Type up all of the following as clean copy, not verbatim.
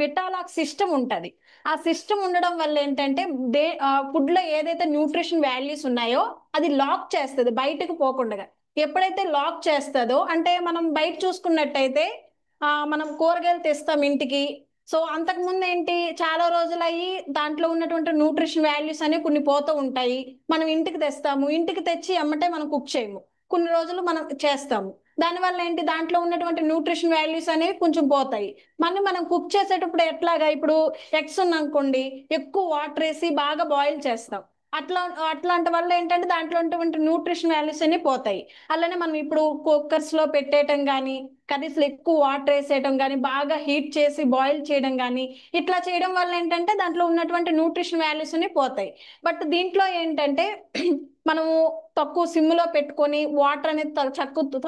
విటాలాక్ system ఉంటది. ఆ system ఉండడం వల్ల ఏంటంటే ఫుడ్ లో ఏదైతే న్యూట్రిషన్ వాల్యూస్ ఉన్నాయో అది లాక్ చేస్తుంది బయటకు పోకుండా. ఎప్పుడైతే లాక్ చేస్తుందో అంటే మనం బయట చూసుకున్నట్టయితే మనం కూరగాయలు తెస్తాం ఇంటికి. సో అంతకు ముందు ఏంటి, చాలా రోజులు అయ్యి దాంట్లో ఉన్నటువంటి న్యూట్రిషన్ వాల్యూస్ అనేవి కొన్ని పోతూ ఉంటాయి. మనం ఇంటికి తెస్తాము, ఇంటికి తెచ్చి ఎమ్మటే మనం కుక్ చేయము, కొన్ని రోజులు మనం చేస్తాము. దానివల్ల ఏంటి, దాంట్లో ఉన్నటువంటి న్యూట్రిషన్ వాల్యూస్ అనేవి కొంచెం పోతాయి. మనం కుక్ చేసేటప్పుడు ఎట్లాగా, ఇప్పుడు ఎగ్స్ ఉందనుకోండి, ఎక్కువ వాటర్ వేసి బాగా బాయిల్ చేస్తాం. అట్లా అట్లాంటి వల్ల ఏంటంటే దాంట్లో ఉన్నటువంటి న్యూట్రిషన్ వాల్యూస్ అన్ని పోతాయి. అలానే మనం ఇప్పుడు కుక్కర్స్ లో పెట్టేయటం కానీ, కర్రీస్ లో ఎక్కువ వాటర్ వేసేయడం కానీ, బాగా హీట్ చేసి బాయిల్ చేయడం కానీ, ఇట్లా చేయడం వల్ల ఏంటంటే దాంట్లో ఉన్నటువంటి న్యూట్రిషన్ వాల్యూస్ అన్ని పోతాయి. బట్ దీంట్లో ఏంటంటే మనము తక్కువ సిమ్ లో పెట్టుకొని వాటర్ అనేది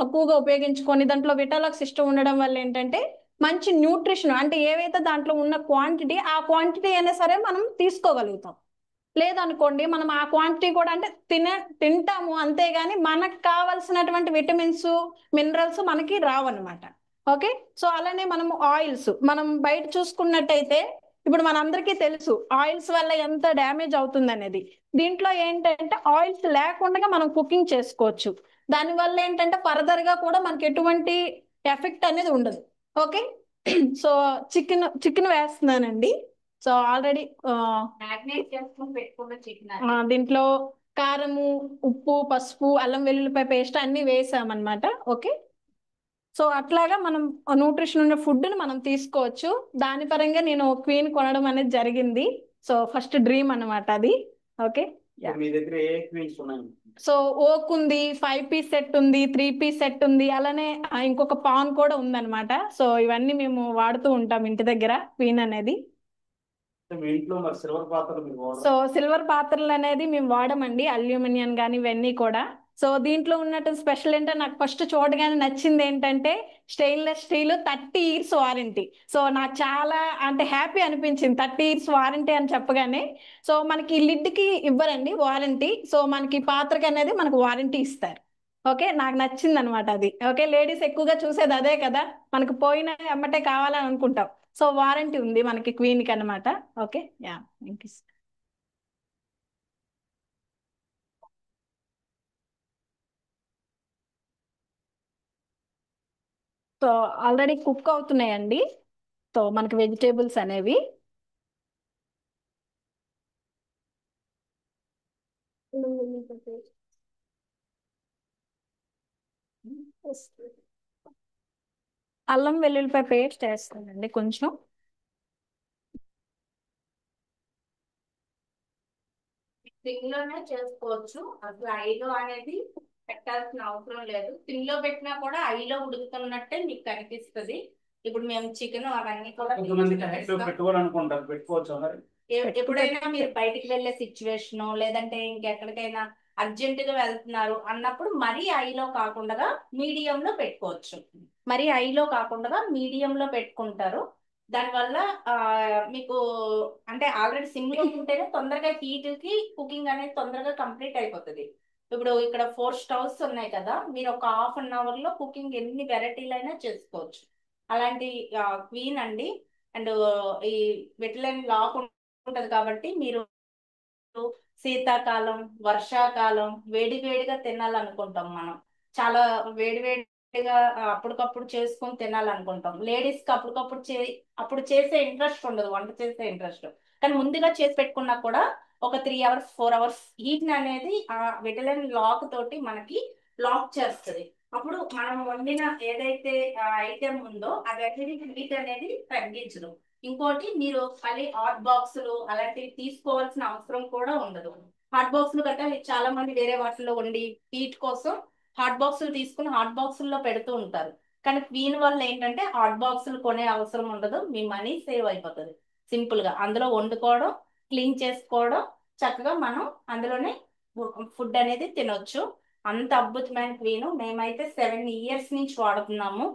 తక్కువగా ఉపయోగించుకొని దాంట్లో విటాలాక్ సిస్టమ్ ఉండడం వల్ల ఏంటంటే మంచి న్యూట్రిషన్ అంటే ఏవైతే దాంట్లో ఉన్న క్వాంటిటీ, ఆ క్వాంటిటీ అయినా సరే మనం తీసుకోగలుగుతాం. లేదనుకోండి మనం ఆ క్వాంటిటీ కూడా అంటే తింటాము అంతేగాని మనకు కావలసినటువంటి విటమిన్స్, మినరల్స్ మనకి రావన్నమాట. ఓకే. సో అలానే మనం ఆయిల్స్ మనం బయట చూసుకున్నట్టయితే ఇప్పుడు మనందరికీ తెలుసు ఆయిల్స్ వల్ల ఎంత డ్యామేజ్ అవుతుంది అనేది. దీంట్లో ఏంటంటే ఆయిల్స్ లేకుండా మనం కుకింగ్ చేసుకోవచ్చు. దానివల్ల ఏంటంటే ఫర్దర్ గా కూడా మనకి ఎటువంటి ఎఫెక్ట్ అనేది ఉండదు. ఓకే. సో చికెన్ వేస్తున్నానండి. సో ఆల్రెడీ మ్యాగ్నేట్ చేసుకుని పెట్టుకున్న చికెన్ దీంట్లో కారము, ఉప్పు, పసుపు, అల్లం వెల్లుల్లిపాయ పేస్ట్ అన్ని వేసామన్నమాట. ఓకే. సో అట్లాగా మనం న్యూట్రిషన్ ఉన్న ఫుడ్ ని మనం తీసుకోవచ్చు. దాని పరంగా నేను క్వీన్ కొనడం అనేది జరిగింది. సో ఫస్ట్ డ్రీమ్ అన్నమాట అది. ఓకే. మీ దగ్గర ఏ క్వీన్స్ ఉన్నాయి? సో ఓక్ ఉంది, 5 పీస్ సెట్ ఉంది, 3 పీస్ సెట్ ఉంది, అలానే ఇంకొక పాన్ కూడా ఉందన్నమాట. సో ఇవన్నీ మేము వాడుతూ ఉంటాం ఇంటి దగ్గర క్వీన్ అనేది. మీ ఇంట్లో మరి సిల్వర్ పాత్రలు మీరు వాడరా? సో సిల్వర్ పాత్రలు అనేది మేము వాడమండి, అల్యూమినియం కానీ ఇవన్నీ కూడా. సో దీంట్లో ఉన్నట్టు స్పెషల్ ఏంటంటే నాకు ఫస్ట్ చూడగానే నచ్చింది ఏంటంటే stainless steel 30 years warranty. So నాకు చాలా అంటే హ్యాపీ అనిపించింది 30 ఇయర్స్ వారంటీ అని చెప్పగానే. సో మనకి లిడ్ కి ఇవ్వరండి వారంటీ, సో మనకి పాత్రకి అనేది మనకు వారంటీ ఇస్తారు. ఓకే. నాకు నచ్చింది అనమాట అది. ఓకే. లేడీస్ ఎక్కువగా చూసేది అదే కదా, మనకు పోయిన ఎమ్మటే కావాలని అనుకుంటాం. సో వారంటీ ఉంది మనకి క్వీన్ కి అనమాట. Okay. Yeah, thank you. So already cook అవుతున్నాయండి. సో మనకి వెజిటేబుల్స్ అనేవి అల్లం వెల్లుల్లిపాయ పేస్ట్ వేస్తానండి కొంచెం. సిమ్ లోనే చేసుకోవచ్చు, అసలు ఐలో అనేది పెట్టాల్సిన అవసరం లేదు. సిమ్ లో పెట్టినా కూడా ఐలో ఉడుకుతున్నట్టే మీకు కనిపిస్తుంది. ఇప్పుడు మేము చికెన్ అవన్నీ కూడా పెట్టుకోవాలనుకుంటారు, పెట్టుకోవచ్చు. ఎప్పుడైనా మీరు బయటికి వెళ్ళే సిచ్యువేషన్ లేదంటే ఇంకెక్కడికైనా అర్జెంట్ గా వెళ్తున్నారు అన్నప్పుడు మరీ ఐలో కాకుండా మీడియంలో పెట్టుకోవచ్చు. మరీ ఐలో కాకుండా మీడియంలో పెట్టుకుంటారు. దానివల్ల మీకు అంటే ఆల్రెడీ సిమ్ లో ఉంటేనే తొందరగా హీట్ కి కుకింగ్ అనేది తొందరగా కంప్లీట్ అయిపోతుంది. ఇప్పుడు ఇక్కడ 4 స్టవ్స్ ఉన్నాయి కదా, మీరు ఒక ½ అవర్ లో కుకింగ్ ఎన్ని వెరైటీలు అయినా చేసుకోవచ్చు. అలాంటి క్వీన్ అండి. అండ్ ఈ విటలైన్ లాక్ ఉంటది కాబట్టి మీరు శీతాకాలం, వర్షాకాలం వేడి వేడిగా తినాలనుకుంటాం మనం. చాలా వేడి వేడిగా అప్పటికప్పుడు చేసుకొని తినాలనుకుంటాం. లేడీస్ కి అప్పుడు చేసే ఇంట్రెస్ట్ ఉండదు, వంట చేసే ఇంట్రెస్ట్. కానీ ముందుగా చేసి పెట్టుకున్నా కూడా ఒక 3 అవర్స్ 4 అవర్స్ హీట్ అనేది ఆ విటలైన్ లాక్ తోటి మనకి లాక్ చేస్తుంది. అప్పుడు మనం వండిన ఏదైతే ఐటెం ఉందో అది హీట్ అనేది తగ్గించదు. ఇంకోటి మీరు మళ్ళీ హాట్ బాక్సులు అలాంటివి తీసుకోవాల్సిన అవసరం కూడా ఉండదు. హాట్ బాక్సులు గట్టా చాలా మంది వేరే వాటిలో వండి హీట్ కోసం హాట్ బాక్సులు తీసుకుని హాట్ బాక్సుల్లో పెడుతూ ఉంటారు. కానీ క్వీన్ వల్ల ఏంటంటే హాట్ బాక్సులు కొనే అవసరం ఉండదు, మీ మనీ సేవ్ అయిపోతుంది. సింపుల్ గా అందులో వండుకోవడం, క్లీన్ చేసుకోవడం, చక్కగా మనం అందులోనే ఫుడ్ అనేది తినొచ్చు. అంత అద్భుతమైన క్వీన్ మేమైతే 7 ఇయర్స్ నుంచి వాడుతున్నాము.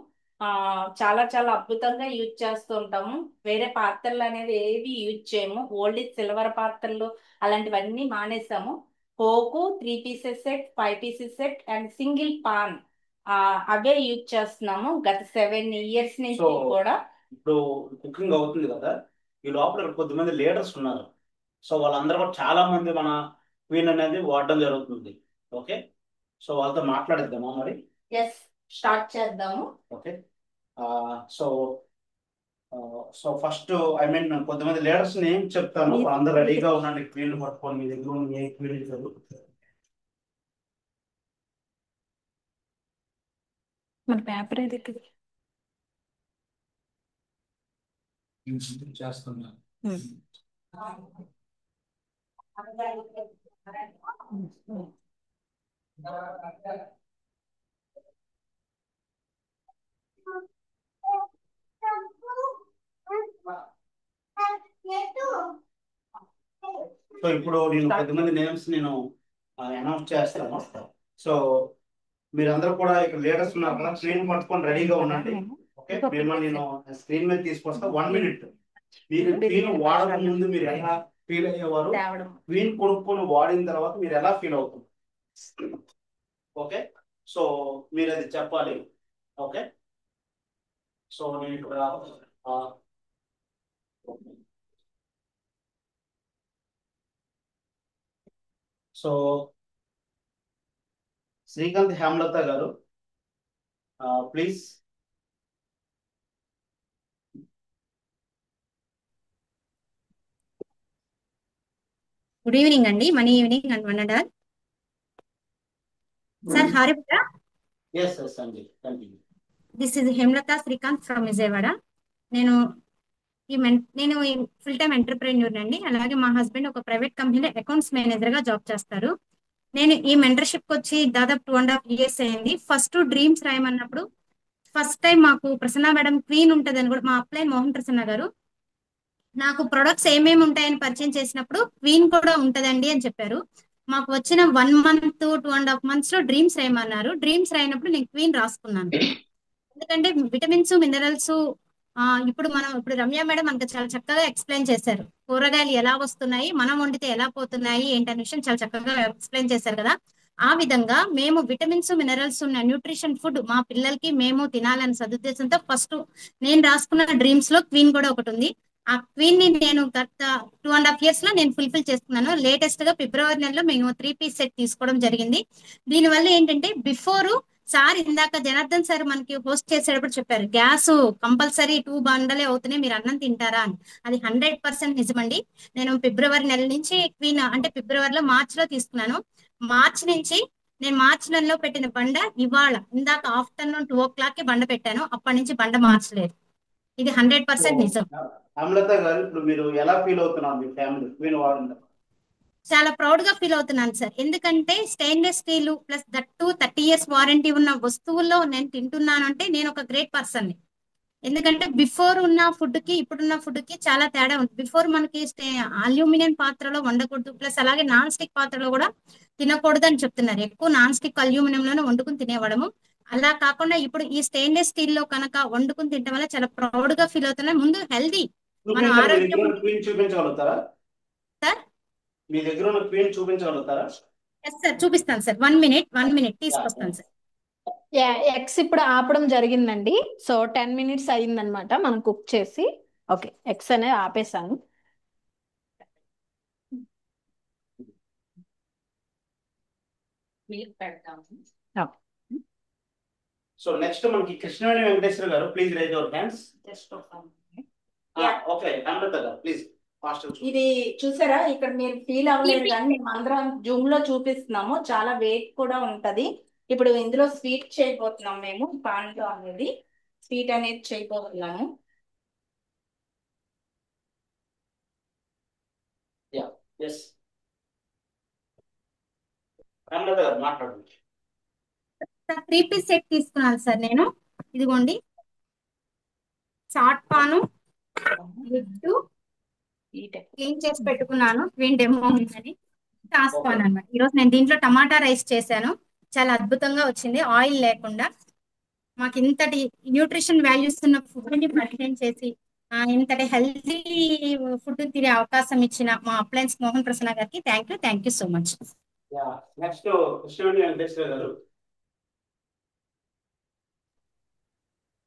చాలా చాలా అద్భుతంగా యూజ్ చేస్తూ ఉంటాము. వేరే పాత్రలు అనేది ఏవి యూజ్ చేయము, ఓన్లీ సిల్వర్ పాత్రలు అలాంటివన్నీ మానేసాము. పోకు 3 pieces set, 5 pieces set and single pan away use చేస్తున్నాము గత 7 ఇయర్స్ నుంచి కూడా. ఇప్పుడు కుకింగ్ అవుతుంది కదా, ఈ లోపల కొద్దిమంది లీడర్స్ ఉన్నారు. సో వాళ్ళందరూ కూడా చాలా మంది మన క్వీన్ అనేది వాడడం జరుగుతుంది. ఓకే, సో వాళ్ళతో మాట్లాడిద్దామా మరి? ఎస్, స్టార్ట్ చేద్దాము. Okay. So so first I mean కొంతమంది లీడర్స్ నేమ్ చెప్తాను, అందరూ రెడీగా ఉండండి. క్వీన్ పట్టుకొని మీ దగ్గర ఉన్న ఏ క్వీన్ చదువు. మన పేపర్ ఏది ఇక్కడ? చేస్తున్నా. సో ఇప్పుడు నేను కొద్దిమంది నేమ్స్ నేను అనౌన్స్ చేస్తాను. సో మీరందరూ కూడా ఇక్కడ లీడర్స్ ఉన్నారు కదా, స్క్రీన్ పట్టుకొని రెడీగా ఉండండి. ఓకే, మిమ్మల్ని నేను స్క్రీన్ మీద తీసుకొస్తా. 1 మినిట్. మీరు క్వీన్ వాడక ముందు మీరు ఎలా ఫీల్ అయ్యేవారు, క్వీన్ కొనుక్కొని వాడిన తర్వాత మీరు ఎలా ఫీల్ అవుతారు? ఓకే, సో మీరు అది చెప్పాలి. ఓకే, సో నేను ఇక్కడ సో శ్రీకాంత్ హేమలత గారు, ప్లీజ్. గుడ్ ఈవినింగ్ అండి, many evening and one and all. Sir హారిపుర, ఎస్ ఎస్ అండి, continue. This is Hemalatha Srikanth from Vijayawada. నేను నేను ఫుల్ టైమ్ ఎంటర్ప్రెన్యూర్ అండి. అలాగే మా హస్బెండ్ ఒక ప్రైవేట్ కంపెనీలో అకౌంట్స్ మేనేజర్ గా జాబ్ చేస్తారు. నేను ఈ మెంటర్షిప్ వచ్చి దాదాపు 2.5 years అయింది. ఫస్ట్ డ్రీమ్స్ రాయమన్నప్పుడు ఫస్ట్ టైం మాకు ప్రసన్న మేడం క్వీన్ ఉంటుందని కూడా మా అప్లైన్ మోహన్ ప్రసన్న గారు నాకు ప్రొడక్ట్స్ ఏమేమి ఉంటాయని పరిచయం చేసినప్పుడు క్వీన్ కూడా ఉంటదండి అని చెప్పారు. మాకు వచ్చిన 1 month 2.5 months లో డ్రీమ్స్ రాయమన్నారు. డ్రీమ్స్ రాయినప్పుడు నేను క్వీన్ రాసుకున్నాను. ఎందుకంటే విటమిన్స్ మినరల్స్ ఇప్పుడు రమ్య మేడం మనకు చాలా చక్కగా ఎక్స్ప్లెయిన్ చేశారు. కూరగాయలు ఎలా వస్తున్నాయి, మనం వండితే ఎలా పోతున్నాయి ఏంటనే విషయం చాలా చక్కగా ఎక్స్ప్లెయిన్ చేశారు కదా. ఆ విధంగా మేము విటమిన్స్ మినరల్స్ ఉన్న న్యూట్రిషన్ ఫుడ్ మా పిల్లలకి మేము తినాలని సదుద్దేశంతో ఫస్ట్ నేను రాసుకున్న డ్రీమ్స్ లో క్వీన్ కూడా ఒకటి ఉంది. ఆ క్వీన్ ని నేను గత 2.5 years లో నేను ఫుల్ఫిల్ చేస్తున్నాను. లేటెస్ట్ గా ఫిబ్రవరి నెలలో మేము 3 piece సెట్ తీసుకోవడం జరిగింది. దీనివల్ల ఏంటంటే బిఫోర్ సార్ ఇందాక జనార్దన్ సార్ మనకి హోస్ట్ చేసేటప్పుడు చెప్పారు, గ్యాస్ కంపల్సరీ 2 బండలే అవుతున్నాయి, మీరు అన్నం తింటారా అని. అది 100% నిజమండి. నేను ఫిబ్రవరి నెల నుంచి క్వీన్ అంటే ఫిబ్రవరిలో మార్చిలో తీసుకున్నాను. మార్చి నుంచి నేను మార్చి నెలలో పెట్టిన బండ ఇవాళ ఇందాక ఆఫ్టర్నూన్ 2 o'clock కి బండ పెట్టాను. అప్పటి నుంచి బండ మార్చలేదు. ఇది 100% నిజం. హేమలత గారు, ఇప్పుడు మీరు ఎలా ఫీల్ అవుతున్నారు మీ ఫ్యామిలీ క్వీన్ వాడిన? చాలా ప్రౌడ్ గా ఫీల్ అవుతున్నాను సార్. ఎందుకంటే stainless steel plus that 30 years warranty ఉన్న వస్తువుల్లో నేను తింటున్నాను అంటే నేను ఒక గ్రేట్ పర్సన్. ఎందుకంటే బిఫోర్ ఉన్న ఫుడ్ కి ఇప్పుడున్న ఫుడ్ కి చాలా తేడా ఉంది. బిఫోర్ మనకి అల్యూమినియం పాత్రలో వండకూడదు, ప్లస్ అలాగే నాన్ స్టిక్ పాత్రలో కూడా తినకూడదు అని చెప్తున్నారు. ఎక్కువ నాన్ స్టిక్ అల్యూమినియం లోనే వండుకుని తినేవాడము. అలా కాకుండా ఇప్పుడు ఈ స్టెయిన్లెస్ స్టీల్ లో కనుక వండుకుని తినడం వల్ల చాలా ప్రౌడ్ గా ఫీల్ అవుతున్నాను. ముందు హెల్దీ మన మీ దగ్గర ఆరోగ్యం. ఉన్న క్వీన్ చూపించగలుగుతారా? సార్ మీ దగ్గర ఉన్న క్వీన్ చూపించగలుగుతారా? ఎస్ సార్, చూపిస్తాను సార్. 1 minute తీసుకొస్తాను సార్. ఎగ్స్ ఇప్పుడు ఆపడం జరిగిందండి. సో 10 minutes అయిందనమాట మనం కుక్ చేసి. ఓకే, ఎగ్స్ అనేది ఆపేసాను. మిల్క్ పెడతాము. సో నెక్స్ట్ మనకి కృష్ణవేణి వెంకటేశ్వర గారు, please rise your hands. Just okay, Hemalatha గారు ప్లీజ్ ఫాస్ట్. ఇది చూసారా, ఇక్కడ మీరు ఫీల్ అవ్వలేదు కానీ మేము అందరం జూమ్ లో చూపిస్తున్నాము. చాలా వెయిట్ కూడా ఉంటది. ఇప్పుడు ఇందులో స్వీట్ చేయబోతున్నాం మేము. పాన్తో అనేది స్వీట్ అనేది చేయబోతున్నాము. ఎస్, హేమలత గారు మాట్లాడండి. 3 piece సెట్ తీసుకున్నాను సార్ నేను. ఇదిగోండి, చాట్ పాను గుడ్డు క్లీన్ చేసి పెట్టుకున్నాను. క్వీన్ డెమో ఉందని టాస్ పాన్ అనమాట. ఈరోజు నేను దీంట్లో టమాటా రైస్ చేశాను. చాలా అద్భుతంగా వచ్చింది, ఆయిల్ లేకుండా. మాకు ఇంతటి న్యూట్రిషన్ వాల్యూస్ ఉన్న ఫుడ్ ని పరిచయం చేసి ఇంతటి హెల్తీ ఫుడ్ తినే అవకాశం ఇచ్చిన మా అప్లయన్స్ మోహన్ ప్రసన్న గారికి thank you so much. Next Krishnaveni Venkateswara గారు.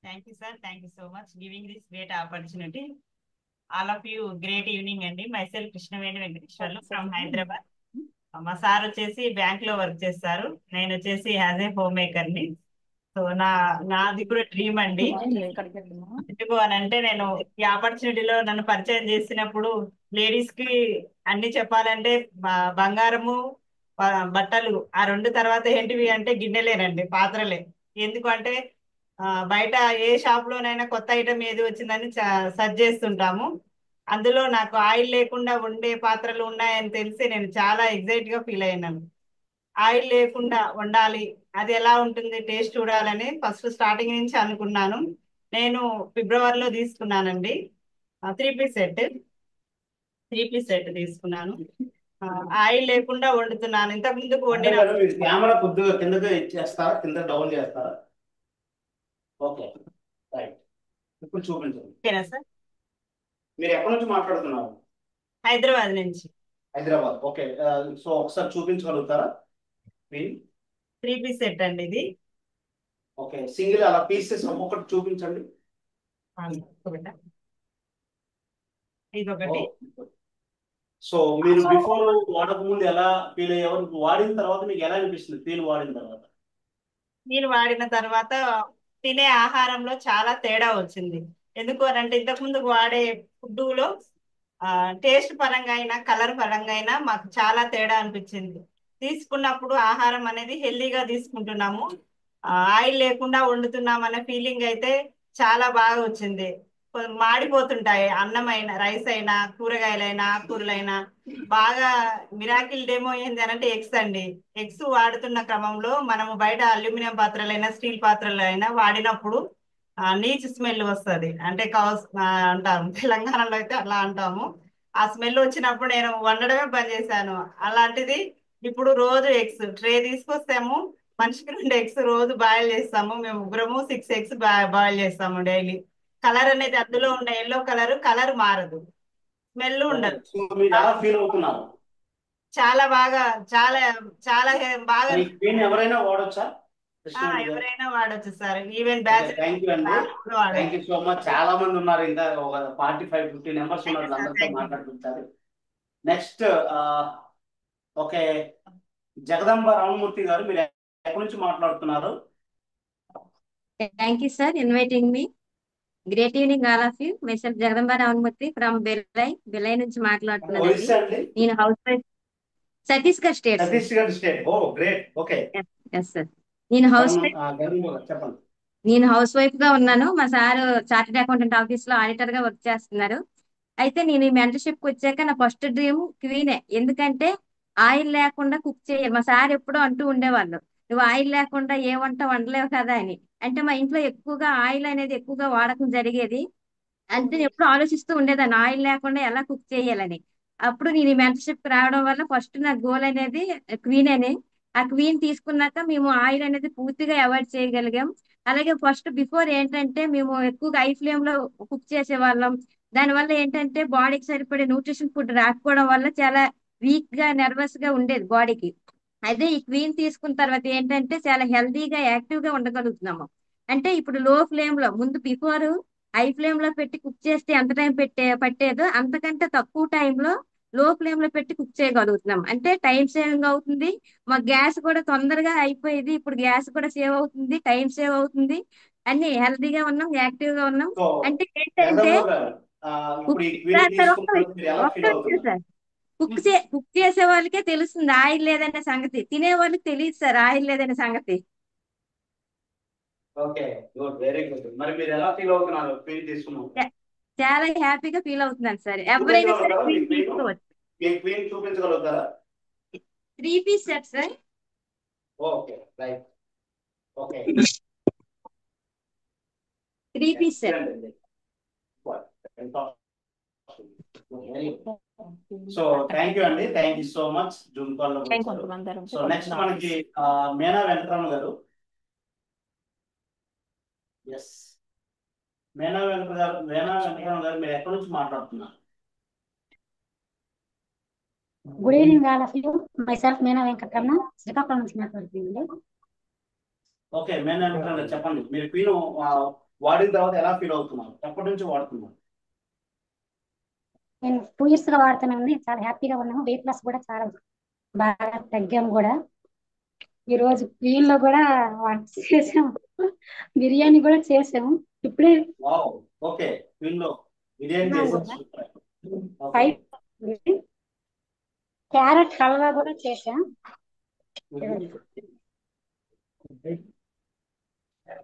Thank you, sir. Thank you so much giving this great opportunity. All of you, great evening అండి. Myself Krishnaveni Venkateswarlu from Hyderabad. మా సార్ వచ్చేసి బ్యాంక్ లో వర్క్ చేస్తారు, నేను వచ్చేసి యాజ్ ఏ హోమ్ మేకర్ ని. సో నాది కూడా డ్రీమ్ అండి. ఎందుకు అని అంటే, నేను ఈ ఆపర్చునిటీలో నన్ను పరిచయం చేసినప్పుడు లేడీస్ కి అన్ని చెప్పాలంటే బంగారము, బట్టలు ఆ రెండు తర్వాత ఏంటివి అంటే గిన్నెలేనండి, పాత్రలే. ఎందుకంటే బయట ఏ షాప్ లోనైనా కొత్త ఐటమ్ ఏది వచ్చిందని సర్చ్ చేస్తుంటాము. అందులో నాకు ఆయిల్ లేకుండా వండే పాత్రలు ఉన్నాయని తెలిసి నేను చాలా ఎగ్జైట్ గా ఫీల్ అయినాను. ఆయిల్ లేకుండా వండాలి, అది ఎలా ఉంటుంది టేస్ట్ చూడాలని ఫస్ట్ స్టార్టింగ్ నుంచి అనుకున్నాను. నేను ఫిబ్రవరిలో తీసుకున్నానండి 3 పీస్ సెట్. 3 పీస్ సెట్ తీసుకున్నాను. ఆయిల్ లేకుండా వండుతున్నాను. ఇంతకు ముందుకు వండిన కెమెరా కొద్దిగా కిందకి ఇచ్చేస్తారా, కింద డౌన్ చేస్తారా? Okay, right. ఇప్పుడు చూపించండి. ఓకేనా సార్? మీరు ఎక్కడి నుంచి మాట్లాడుతున్నారు? హైదరాబాద్ నుంచి. హైదరాబాద్, ఓకే. సో ఒకసారి చూపించగలుగుతారా? 3 పీస్ సెట్ అండి ఇది. ఓకే, సింగిల్ అలా పీసెస్ ఒక్కొక్కటి చూపించండి. ఇదొకటి. సో మీరు బిఫోర్ వాడక ముందు ఎలా ఫీల్ అయ్యేవారు, వాడిన తర్వాత మీకు ఎలా అనిపిస్తుంది ఫీల్ వాడిన తర్వాత? నీరు వాడిన తర్వాత తినే ఆహారంలో చాలా తేడా వచ్చింది. ఎందుకు అని అంటే, ఇంతకు ముందు వాడే ఫుడ్డులో టేస్ట్ పరంగా అయినా కలర్ పరంగా అయినా మాకు చాలా తేడా అనిపించింది. తీసుకున్నప్పుడు ఆహారం అనేది హెల్దీగా తీసుకుంటున్నాము, ఆయిల్ లేకుండా వండుతున్నాం అనే ఫీలింగ్ అయితే చాలా బాగా వచ్చింది. మాడిపోతుంటాయి అన్నం అయినా, రైస్ అయినా, కూరగాయలైనా, ఆకుకూరలైనా. బాగా మిరాకిల్ డేమో ఏంది అని అంటే ఎగ్స్ అండి. ఎగ్స్ వాడుతున్న క్రమంలో మనము బయట అల్యూమినియం పాత్రలైనా స్టీల్ పాత్రలైనా వాడినప్పుడు నీచు స్మెల్ వస్తుంది, అంటే కౌస్ అంటాము, తెలంగాణలో అయితే అలా అంటాము. ఆ స్మెల్ వచ్చినప్పుడు నేను వండడమే బంద్ చేశాను. అలాంటిది ఇప్పుడు రోజు ఎగ్స్ ట్రే తీసుకొస్తాము, మనిషికి 2 ఎగ్స్ రోజు బాయిల్ చేస్తాము. మేము ముగ్గురము 6 ఎగ్స్ బాయిల్ చేస్తాము డైలీ. కలర్ అనేది అందులో ఉన్న ఎల్లో కలర్ మారదు, స్మెల్ ఉండదు. సో మీరు ఎలా ఫీల్ అవుతున్నారు? చాలా బాగా, చాలా చాలా బాగా. ఈ క్వీన్ ఎవరైనా వాడొచ్చా? కృష్ణవేణి గారు? ఎవరైనా వాడచ్చు సార్, ఈవెన్ థ్యాంక్ యూ అండి, థ్యాంక్ యూ సో మచ్. చాలా మంది ఉన్నారు, ఇంకా ఒక 45-50 మెంబర్స్ ఉన్నారు, అందరితో మాట్లాడుతుంటారు. నెక్స్ట్ ఓకే, జగదంబ రామమూర్తి గారు, మీరు ఎక్కడి నుంచి మాట్లాడుతున్నారు? Thank you sir inviting me. Great evening all of you. Myself Jagadamba Ramamurthy from Bhilai నుంచి మాట్లాడుతున్నానండి. ఒరిస్సా అండి? నేను housewife, Chhattisgarh state. Chhattisgarh state, oh great, okay. Yes sir. నేను హౌస్ వైఫ్, చెప్పండి. నేను హౌస్ వైఫ్ గా ఉన్నాను. మా సార్ చార్టెడ్ అకౌంటెంట్ ఆఫీస్ లో ఆడిటర్ గా వర్క్ చేస్తున్నారు. అయితే నేను ఈ మెంటర్షిప్ కి వచ్చాక నా ఫస్ట్ డ్రీమ్ క్వీనే. ఎందుకంటే ఆయిల్ లేకుండా కుక్ చేయాలి. మా సార్ ఎప్పుడూ అంటూ ఉండేవాళ్ళు, నువ్వు ఆయిల్ లేకుండా ఏ వంట వండలేవు కదా అని. అంటే మా ఇంట్లో ఎక్కువగా ఆయిల్ అనేది ఎక్కువగా వాడకం జరిగేది. అంటే నేను ఎప్పుడు ఆలోచిస్తూ ఉండేదాన్ని ఆయిల్ లేకుండా ఎలా కుక్ చేయాలని. అప్పుడు నేను ఈ మెంటర్షిప్ రావడం వల్ల ఫస్ట్ నా గోల్ అనేది క్వీన్ అని. ఆ క్వీన్ తీసుకున్నాక మేము ఆయిల్ అనేది పూర్తిగా అవాయిడ్ చేయగలిగాం. అలాగే ఫస్ట్ బిఫోర్ ఏంటంటే మేము ఎక్కువగా ఐ ఫ్లేమ్ లో కుక్ చేసేవాళ్ళం. దానివల్ల ఏంటంటే బాడీకి సరిపడే న్యూట్రిషన్ ఫుడ్ రాకపోవడం వల్ల చాలా వీక్ గా, నర్వస్ గా ఉండేది బాడీకి. అదే ఈ క్వీన్ తీసుకున్న తర్వాత ఏంటంటే చాలా హెల్దీగా, యాక్టివ్ గా ఉండగలుగుతున్నాము. అంటే ఇప్పుడు లో ఫ్లేమ్ లో, ముందు బిఫోర్ హై ఫ్లేమ్ లో పెట్టి కుక్ చేస్తే ఎంత టైం పట్టేదో అంతకంటే తక్కువ టైంలో లో ఫ్లేమ్ లో పెట్టి కుక్ చేయగలుగుతున్నాం. అంటే టైం సేవింగ్ అవుతుంది. మా గ్యాస్ కూడా తొందరగా అయిపోయేది, ఇప్పుడు గ్యాస్ కూడా సేవ్ అవుతుంది, టైం సేవ్ అవుతుంది. అన్ని హెల్దీగా ఉన్నాం, యాక్టివ్ గా ఉన్నాం. సో అంటే ఏంటంటే జగదంబ గారు, ఇప్పుడు ఈ క్వీన్ తీసుకున్నప్పుడు మీరు ఎలా ఫీల్ అవుతున్నారు? సార్ కుక్ చేసే వాళ్ళకే తెలుస్తుంది ఆయిల్ లేదనే సంగతి, తినే వాళ్ళకి తెలియదు సార్ ఆయిల్ లేదనే సంగతి. Okay, good, very good. మరి మీరు ఎలా ఫీల్ అవుతున్నారు క్వీన్ తీసుకున్నప్పుడు? చాలా హ్యాపీగా ఫీల్ అవుతున్నాను సార్. ఎవరైనా సరే చూపించగలుగుతారా? క్వీన్ తీసుకోవచ్చు. మీ క్వీన్ చూపించగలుగుతారా? 3 piece set sir. Okay, right, okay. 3 piece set. So thank you అండి, thank you so much zoom call లో వచ్చారు. సో నెక్స్ట్ మనకి మేనా వెంకటరమణ గారు. ఎస్, మేనా వెంకటరమణ గారు, మీరు ఎక్కడి నుంచి మాట్లాడుతున్నారు? Good evening all of you. Myself Meena Venkataramana, Srikakulam నుంచి మాట్లాడుతున్నానండి. ఓకే, మేనా వెంకటరమణ గారు చెప్పండి. మీరు క్వీన్ వాడిన తర్వాత ఎలా ఫీల్ అవుతున్నారు? ఎప్పటి నుంచి వాడుతున్నారు? నేను 2 years గా వాడుతున్నాను. చాలా హ్యాపీగా ఉన్నాము. వెయిట్ లాస్ కూడా చాలా బాగా తగ్గాము కూడా. ఈ రోజు క్లీన్ లో కూడా వంట చేసాము, బిర్యానీ కూడా చేసాము. ఇప్పుడే వావ్, ఓకే. వీళ్ళు బిర్యానీ తిన్నాం చేశారు, కూడా. Super. Okay. Five carrot halwa కూడా చేసాం.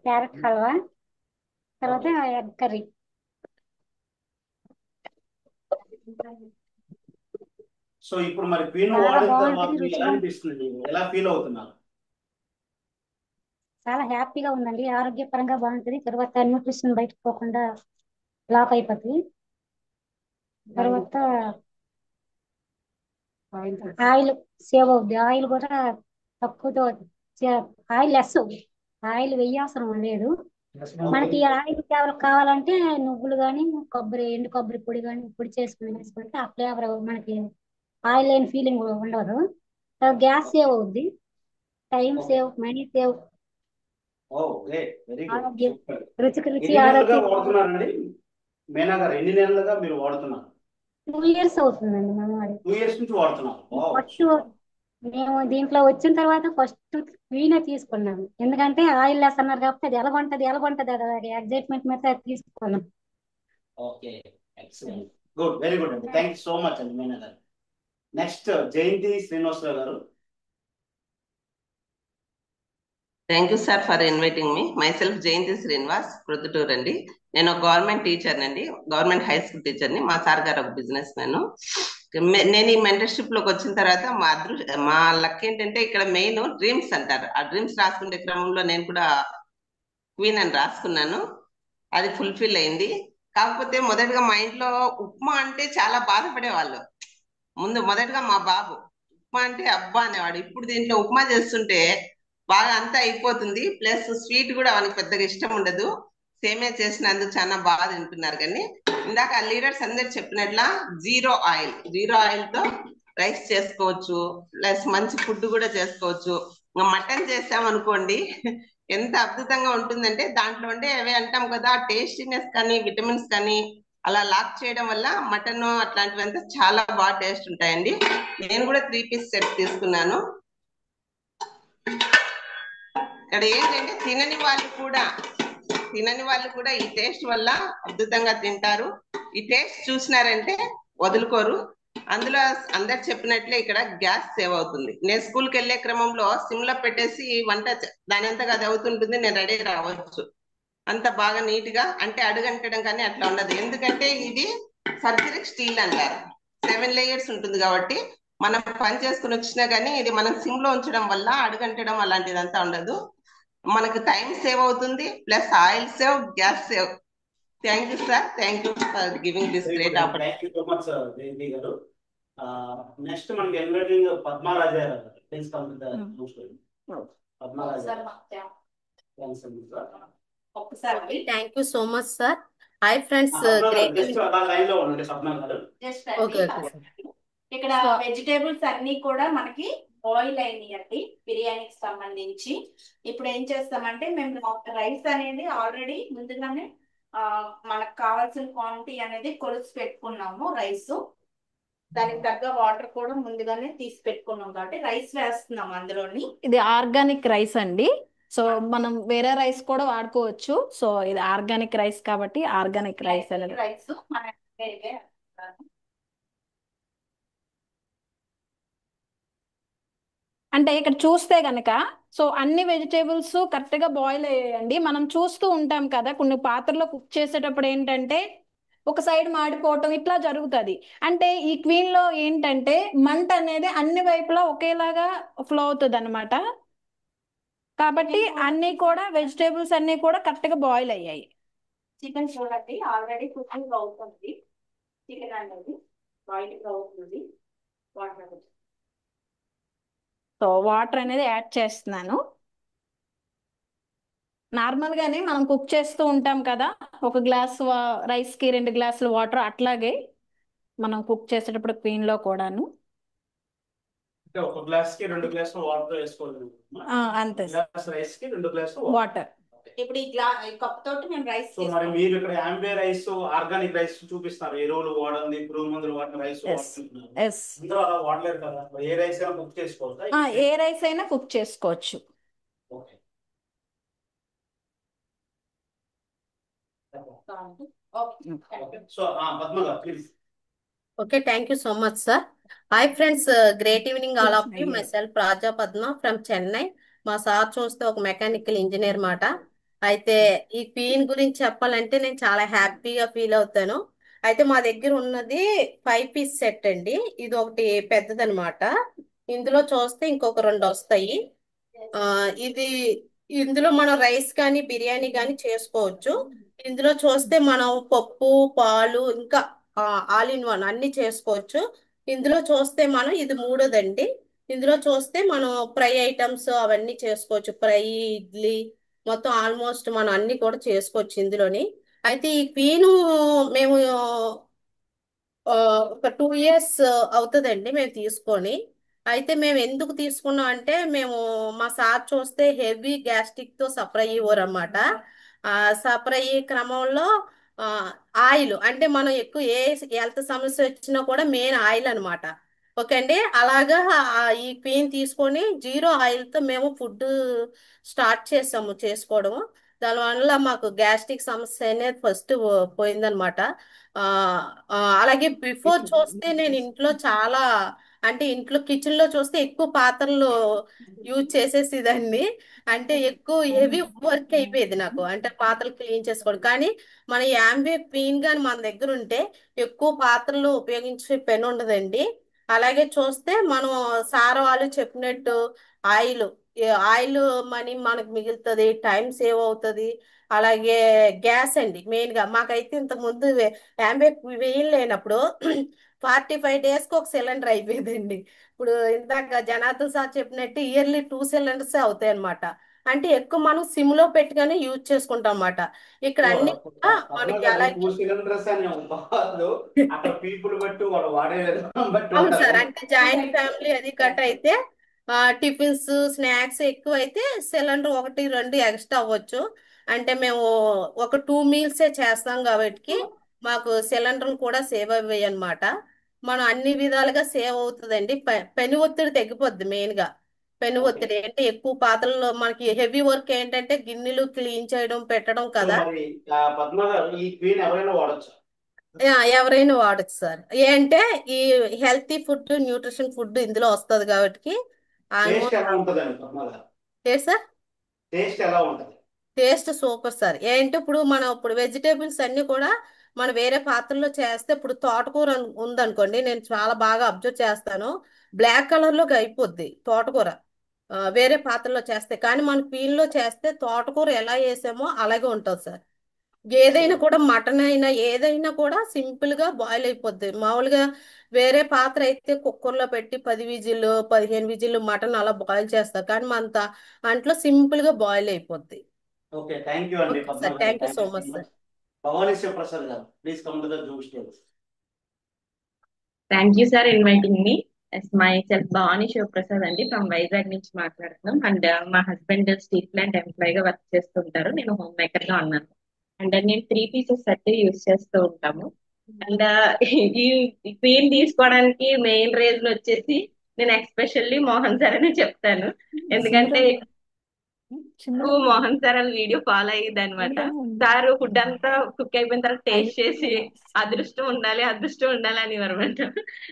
క్యారెట్ హల్వా, తర్వాత ఎగ్ కర్రీ. సో ఇప్పుడు మరి క్వీన్ చాలా వాడిన తర్వాత బాగుంటుంది, మీకు ఎలా రుచిగా అనిపిస్తుంది? మీకు ఎలా ఫీల్ అవుతున్నారు? చాలా హ్యాపీగా ఉందండి. ఆరోగ్యపరంగా బాగుంటుంది. తర్వాత న్యూట్రిషన్ బయటకు పోకుండా లాక్ అయిపోతుంది. తర్వాత ఆయిల్ సేవ్ అవుద్ది. ఆయిల్ కూడా తక్కువతో ఆయిల్ లెస్, ఆయిల్ వెయ్యవసరం లేదు. మనకి ఆయిల్ ఫ్లేవర్ కావాలంటే నువ్వులు కానీ ఎండు కొబ్బరి పొడి కానీ పొడి చేసుకుని వేసుకుంటే ఆ ఫ్లేవర్ మనకి ఆయిల్ లేని ఫీలింగ్ ఉండదు. గ్యాస్ సేవ్ అవుద్ది, టైం సేవ్, మనీ సేవ్. ఓ గ్రేట్, వెరీ గుడ్, ఆరోగ్యం, సూపర్. రుచికి రుచి, ఎన్ని నెలలుగా ఆరోగ్యం. వాడుతున్నారండి మీనా గారు? ఎన్ని నెలలుగా మీరు వాడుతున్నారు? 2 years అవుతుందండి మనం వాడి. 2 years నుంచి వాడుతున్నారు. Wow, first super. మేము దీంట్లో వచ్చిన తర్వాత ఫస్ట్ క్వీనే తీసుకున్నాము. ఎందుకంటే ఆయిల్ లెస్ అన్నారు కాబట్టి అది ఎలాగుంటది అది ఎగ్జైట్మెంట్ మీద అది తీసుకున్నాం. Okay, excellent, good, very good అండి. థ్యాంక్ యూ సో మచ్ అండి మీనా గారు. నెక్స్ట్ జయంతి శ్రీనివాసరావు గారు. Thank you sir for inviting me. Myself Jayanthi Srinivas, Proddatur అండి. నేను ఒక గవర్నమెంట్ టీచర్ అండి, గవర్నమెంట్ హై స్కూల్ టీచర్ని. మా సార్ గారు ఒక బిజినెస్ మ్యాన్. నేను ఈ మెంటర్షిప్ లోకి వచ్చిన తర్వాత మా లక్ ఏంటంటే ఇక్కడ మెయిన్ డ్రీమ్స్ అంటారు. ఆ డ్రీమ్స్ రాసుకునే క్రమంలో నేను కూడా క్వీన్ అని రాసుకున్నాను. అది ఫుల్ఫిల్ అయింది. కాకపోతే మొదటగా మా ఇంట్లో ఉప్మా అంటే చాలా బాధపడేవాళ్ళు. మొదటగా మా బాబు ఉప్మా అంటే అబ్బా అనేవాడు. ఇప్పుడు దీంట్లో ఉప్మా చేస్తుంటే బాగా అంతా అయిపోతుంది, ప్లస్ స్వీట్ కూడా వానికి పెద్దగా ఇష్టం ఉండదు. సేమే చేసినందుకు చాలా బాగా తింటున్నారు. కానీ ఇందాక లీడర్స్ అందరు చెప్పినట్ల జీరో ఆయిల్ తో రైస్ చేసుకోవచ్చు, ప్లస్ మంచి ఫుడ్ కూడా చేసుకోవచ్చు. మటన్ చేసామనుకోండి ఎంత అద్భుతంగా ఉంటుందంటే దాంట్లో ఉండే అవి అంటాం కదా, టేస్టీనెస్ కానీ విటమిన్స్ కానీ అలా లాక్ చేయడం వల్ల మటన్ అట్లాంటివంతా చాలా బాగా టేస్ట్ ఉంటాయండి. నేను కూడా 3 piece సెట్ తీసుకున్నాను. ఇక్కడ ఏంటంటే తినని వాళ్ళు కూడా ఈ టేస్ట్ వల్ల అద్భుతంగా తింటారు. ఈ టేస్ట్ చూసినారంటే వదులుకోరు. అందులో అందరు చెప్పినట్లే ఇక్కడ గ్యాస్ సేవ్ అవుతుంది. నేను స్కూల్కి వెళ్ళే క్రమంలో సిమ్లో పెట్టేసి వంట దాని అంతగా అది అవుతుంటుంది, నేను రెడీ రావచ్చు. అంత బాగా నీట్ గా, అంటే అడుగంటడం కానీ అట్లా ఉండదు. ఎందుకంటే ఇది సర్జరిక్ స్టీల్ అంటారు, 7 layers ఉంటుంది కాబట్టి మనం పని చేసుకుని వచ్చినా కానీ ఇది మనం సిమ్ లో ఉంచడం వల్ల అడుగంటడం అలాంటిదంతా ఉండదు. మనకు టైం సేవ్ అవుతుంది, plus oil save, gas save. Thank you sir, thank you for giving this great opportunity. Thank you so much Jayanthi గారు. నెక్స్ట్ మనకి ఇన్వైటింగ్ పద్మారాజా గారు. Please come to the Padmaraja గారు. థాంక్స్ అండి సార్. ఒకసారి thank you so much sir. Hi friends, Padma గారు great just అలా line లో ఉండండి. పద్మా గారు జస్ట్ ఓకే ఓకే సార్. ఇక్కడ వెజిటేబుల్స్ అన్ని కూడా మనకి బాయిల్ అయినాయండి బిర్యానీకి సంబంధించి. ఇప్పుడు ఏం చేస్తామంటే మేము రైస్ అనేది ఆల్రెడీ ముందుగానే మనకు కావాల్సిన క్వాంటిటీ అనేది కొలిసి పెట్టుకున్నాము. రైస్ దానికి తగ్గ వాటర్ కూడా ముందుగానే తీసి పెట్టుకున్నాం కాబట్టి రైస్ వేస్తున్నాం అందులోని. ఇది ఆర్గానిక్ రైస్ అండి. సో మనం వేరే రైస్ కూడా వాడుకోవచ్చు. సో ఇది ఆర్గానిక్ రైస్ కాబట్టి ఆర్గానిక్ రైస్ అనేది. రైస్ మన వేరే అంటే ఇక్కడ చూస్తే గనక సో అన్ని వెజిటేబుల్స్ కరెక్ట్ గా బాయిల్ అయ్యాయండి. మనం చూస్తూ ఉంటాం కదా కొన్ని పాత్రలో కుక్ చేసేటప్పుడు ఏంటంటే ఒక సైడ్ మాడిపోవటం ఇట్లా జరుగుతుంది. అంటే ఈ క్వీన్ లో ఏంటంటే మంట అనేది అన్ని వైపులా ఒకేలాగా ఫ్లో అవుతుంది అనమాట. కాబట్టి అన్ని కూడా వెజిటేబుల్స్ అన్ని కూడా కరెక్ట్ గా బాయిల్ అయ్యాయి. చికెన్ చూడండి ఆల్రెడీ కుకింగ్ అవుతుంది. చికెన్ అనేది బాయిల్ అవుతుంది. వాటర్ సో వాటర్ అనేది యాడ్ చేస్తున్నాను. నార్మల్ గానే మనం కుక్ చేస్తూ ఉంటాం కదా, ఒక గ్లాస్ రైస్ కి 2 గ్లాసులు వాటర్, అట్లాగే మనం కుక్ చేసేటప్పుడు క్వీన్ లో కూడాను అంటే ఒక గ్లాస్ కి 2 గ్లాసులు వాటర్ వేసుకోవాలి. అంతే గ్లాస్ రైస్ కి 2 గ్లాసులు వాటర్. ఓకే, ఇప్పుడు ఈ కప్ తోటి మేము రైస్ సో మరి మీరు ఇక్కడ యాంబే రైస్ ఆర్గానిక్ రైస్ చూపిస్తారు, ఎరువులు వాడండి, పురుగు మందులు వాడిన రైస్ వాడుతున్నారు. ఎస్ ఇందులో అలా వాడలేరు కదా, మరి ఏ రైస్ అయినా కుక్ చేసుకోవచ్చా? ఏ రైస్ అయినా కుక్ చేసుకోవచ్చు. ఓకే. ఓకే. సో పద్మ గారు please. Okay, thank you so much, sir. Hi, friends. Great evening, all of you. Myself, Praja Padma from Chennai. మా సార్ చూస్తే ఒక మెకానికల్ ఇంజనీర్ మాట. అయితే ఈ క్వీన్ గురించి చెప్పాలంటే నేను చాలా హ్యాపీగా ఫీల్ అవుతాను. అయితే మా దగ్గర ఉన్నది 5 పీస్ సెట్ అండి. ఇది ఒకటి పెద్దదన్నమాట. ఇందులో చూస్తే ఇంకొక 2 వస్తాయి. ఇది ఇందులో మనం రైస్ కానీ బిర్యానీ కానీ చేసుకోవచ్చు. ఇందులో చూస్తే మనం పప్పు, పాలు, ఇంకా ఆల్ ఇన్ వన్ అన్ని చేసుకోవచ్చు. ఇందులో చూస్తే మనం ఇది మూడోదండి. ఇందులో చూస్తే మనం ఫ్రై ఐటమ్స్ అవన్నీ చేసుకోవచ్చు. ఫ్రై, ఇడ్లీ మొత్తం ఆల్మోస్ట్ మనం అన్ని కూడా చేసుకోవచ్చు ఇందులోని. అయితే ఈ క్వీను మేము ఆ, ఒక 2 ఇయర్స్ అవుతుందండి మేము తీసుకొని. అయితే మేము ఎందుకు తీసుకున్నాం అంటే మేము మా సార్ చూస్తే హెవీ గ్యాస్ట్రిక్ తో సఫర్ అయ్యేవారు అనమాట. సఫర్ అయ్యే క్రమంలో ఆ, ఆయిల్ అంటే మనం ఎక్కువ ఏ హెల్త్ సమస్య వచ్చినా కూడా మెయిన్ ఆయిల్ అనమాట. ఓకే అండి. అలాగా ఈ క్వీన్ తీసుకొని జీరో ఆయిల్ తో మేము ఫుడ్ స్టార్ట్ చేసాము చేసుకోవడం. దానివల్ల మాకు గ్యాస్ట్రిక్ సమస్య అనేది ఫస్ట్ పోయిందనమాట. ఆ అలాగే బిఫోర్ చూస్తే నేను ఇంట్లో చాలా అంటే ఇంట్లో కిచెన్ లో చూస్తే ఎక్కువ పాత్రలు యూజ్ చేసేసేదాన్ని. అంటే ఎక్కువ హెవీ వర్క్ అయిపోయేది నాకు, అంటే పాత్రలు క్లీన్ చేసుకోవడం. కానీ మన యాంబే క్లీన్ గాని మన దగ్గర ఉంటే ఎక్కువ పాత్రలు ఉపయోగించే పని ఉండదండి. అలాగే చూస్తే మనం సార్ వాళ్ళు చెప్పినట్టు ఆయిల్ ఆయిల్ మనీ మనకు మిగులుతుంది, టైం సేవ్ అవుతుంది. అలాగే గ్యాస్ అండి మెయిన్ గా మాకైతే ఇంత ముందు యాంబే వెయ్యి లేనప్పుడు 45 డేస్ కి ఒక సిలిండర్ అయిపోయిందండి. ఇప్పుడు ఇందాక జనార్దన్ సార్ చెప్పినట్టు ఇయర్లీ 2 సిలిండర్స్ అవుతాయి అనమాట. అంటే ఎక్కువ మనం సిమ్ లో పెట్టుకొని యూజ్ చేసుకుంటాం అన్నమాట. ఇక్కడ సో అన్ని కూడా పద్మ మనకి గారు అలాగే 2 సిలిండర్స్ అని కాదు, అక్కడ పీపుల్ బట్టి వాడు వాడే విధానం బట్టి అవును ఉంటది. సార్. అంటే జాయింట్ ఫ్యామిలీ అది కట్ అయితే టిఫిన్స్ స్నాక్స్ ఎక్కువ అయితే సిలిండర్ 1 2 ఎక్స్ట్రా అవ్వచ్చు. అంటే మేము ఒక 2 మీల్సే చేస్తాం కాబట్టి మాకు సిలిండర్ కూడా సేవ్ అయ్యాయి అనమాట. మనం అన్ని విధాలుగా సేవ్ అవుతుందండి. పెను ఒత్తిడి తగ్గిపోద్ది మెయిన్ గా. పెను ఓకే. ఒత్తిడి అంటే ఎక్కువ పాత్రల్లో మనకి హెవీ వర్క్ ఏంటంటే గిన్నెలు క్లీన్ చేయడం పెట్టడం సో కదా. మరి పద్మ గారు ఈ క్వీన్ ఎవరైనా వాడచ్చు? ఎవరైనా వాడచ్చు సార్. ఏంటే ఈ హెల్తీ ఫుడ్, న్యూట్రిషన్ ఫుడ్ ఇందులో వస్తుంది కాబట్టి టేస్ట్ ఆల్మోస్ట్. ఎలా ఉంటదండి పద్మ గారు? ఏ సార్? టేస్ట్ ఎలా ఉంటది? Taste super sir. ఏంటి ఇప్పుడు మనం ఇప్పుడు వెజిటేబుల్స్ అన్ని కూడా మనం వేరే పాత్రలో చేస్తే ఇప్పుడు తోటకూర ఉందనుకోండి, నేను చాలా బాగా అబ్జర్వ్ చేస్తాను. బ్లాక్ కలర్ లోకి అయిపోద్ది తోటకూర వేరే పాత్రలో చేస్తే. కానీ మన లో చేస్తే తోటకూర ఎలా వేసామో అలాగే ఉంటుంది సార్. ఏదైనా కూడా మటన్ అయినా ఏదైనా కూడా సింపుల్ గా బాయిల్ అయిపోద్ది. మామూలుగా వేరే పాత్ర అయితే కుక్కర్లో పెట్టి 10 విజిల్లు 15 విజిల్లు మటన్ అలా బాయిల్ చేస్తారు. కానీ మన దాంట్లో సింపుల్ గా బాయిల్ అయిపోద్ది. ఓకే, థ్యాంక్ యూ అండి ఓకే పద్మ సార్. గారు. Thank you thank so you so much sir. Much. Bhavani Shivaprasad గారు please come to the zoom stage. Thank you sir inviting me. Myself Bhavani Shivaprasad అండి, ఫ్రమ్ వైజాగ్ నుంచి మాట్లాడుతున్నాం. అండ్ మా husband steel plant employee గా work చేస్తుంటారు. నేను home maker గా ఉన్నాను. అండ్ నేను 3 పీసెస్ సెట్ యూస్ చేస్తూ ఉంటాము. అండ్ ఈ క్వీన్ తీసుకోవడానికి మెయిన్ రీజన్ వచ్చేసి నేను ఎక్స్పెషల్లీ మోహన్ సార్ అని చెప్తాను. ఎందుకంటే ఎక్కువ మోహన్ సార్ అని వీడియో ఫాలో అయ్యేది అనమాట. సార్ ఫుడ్ అంతా కుక్ అయిపోయిన తర్వాత టేస్ట్ చేసి అదృష్టం ఉండాలి అదృష్టం ఉండాలి అని అనమాట.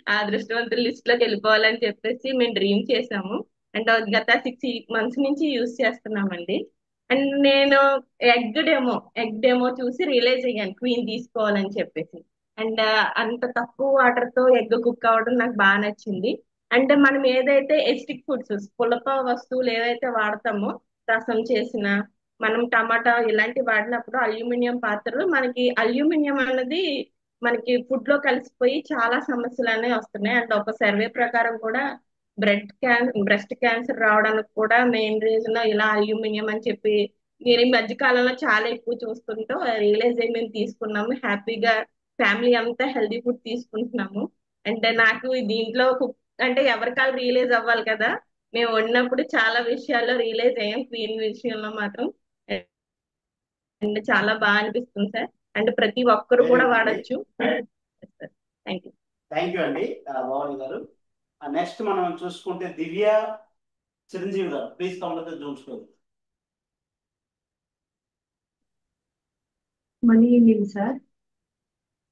ఆ అదృష్టవంతుల లిస్ట్ లోకి వెళ్ళిపోవాలని చెప్పేసి మేము డ్రీమ్ చేసాము. అండ్ గత 6 months నుంచి యూస్ చేస్తున్నామండి. అండ్ నేను ఎగ్ డెమో చూసి రియలైజ్ అయ్యాను క్వీన్ తీసుకోవాలని చెప్పేసి. అండ్ అంత తక్కువ వాటర్ తో ఎగ్ కుక్ అవ్వడం నాకు బాగా నచ్చింది. అంటే మనం ఏదైతే ఎస్టిక్ ఫుడ్స్ పులప వస్తువులు ఏవైతే వాడతామో, రసం చేసిన మనం టమాటా ఇలాంటి వాడినప్పుడు అల్యూమినియం పాత్రలు మనకి అల్యూమినియం అనేది మనకి ఫుడ్ లో కలిసిపోయి చాలా సమస్యలు అనేవి వస్తున్నాయి. అండ్ ఒక సర్వే ప్రకారం కూడా బ్రెస్ట్ క్యాన్సర్ రావడానికి కూడా మెయిన్ రీజన్ ఇలా అల్యూమినియం అని చెప్పి నేను ఈ మధ్య కాలంలో చాలా ఎక్కువ చూస్తుంటూ రియలైజ్ అయ్యి మేము తీసుకున్నాము. హ్యాపీగా ఫ్యామిలీ అంతా హెల్దీ ఫుడ్ తీసుకుంటున్నాము. అంటే నాకు దీంట్లో అంటే ఎవరికాలు రియలైజ్ అవ్వాలి కదా. మేము వండినప్పుడు చాలా విషయాల్లో రియలైజ్ అయ్యాం, క్వీన్ విషయంలో మాత్రం. అండ్ చాలా బాగా అనిపిస్తుంది సార్. అండ్ ప్రతి ఒక్కరు వెరీ కూడా గుడ్ అండి. వాడచ్చు. Thank you. థ్యాంక్ యూ అండి భవాని గారు. నెక్స్ట్ మనం చూసుకుంటే దివ్య చిరంజీవి గారు, please come to the Zoom screen. Money evening sir,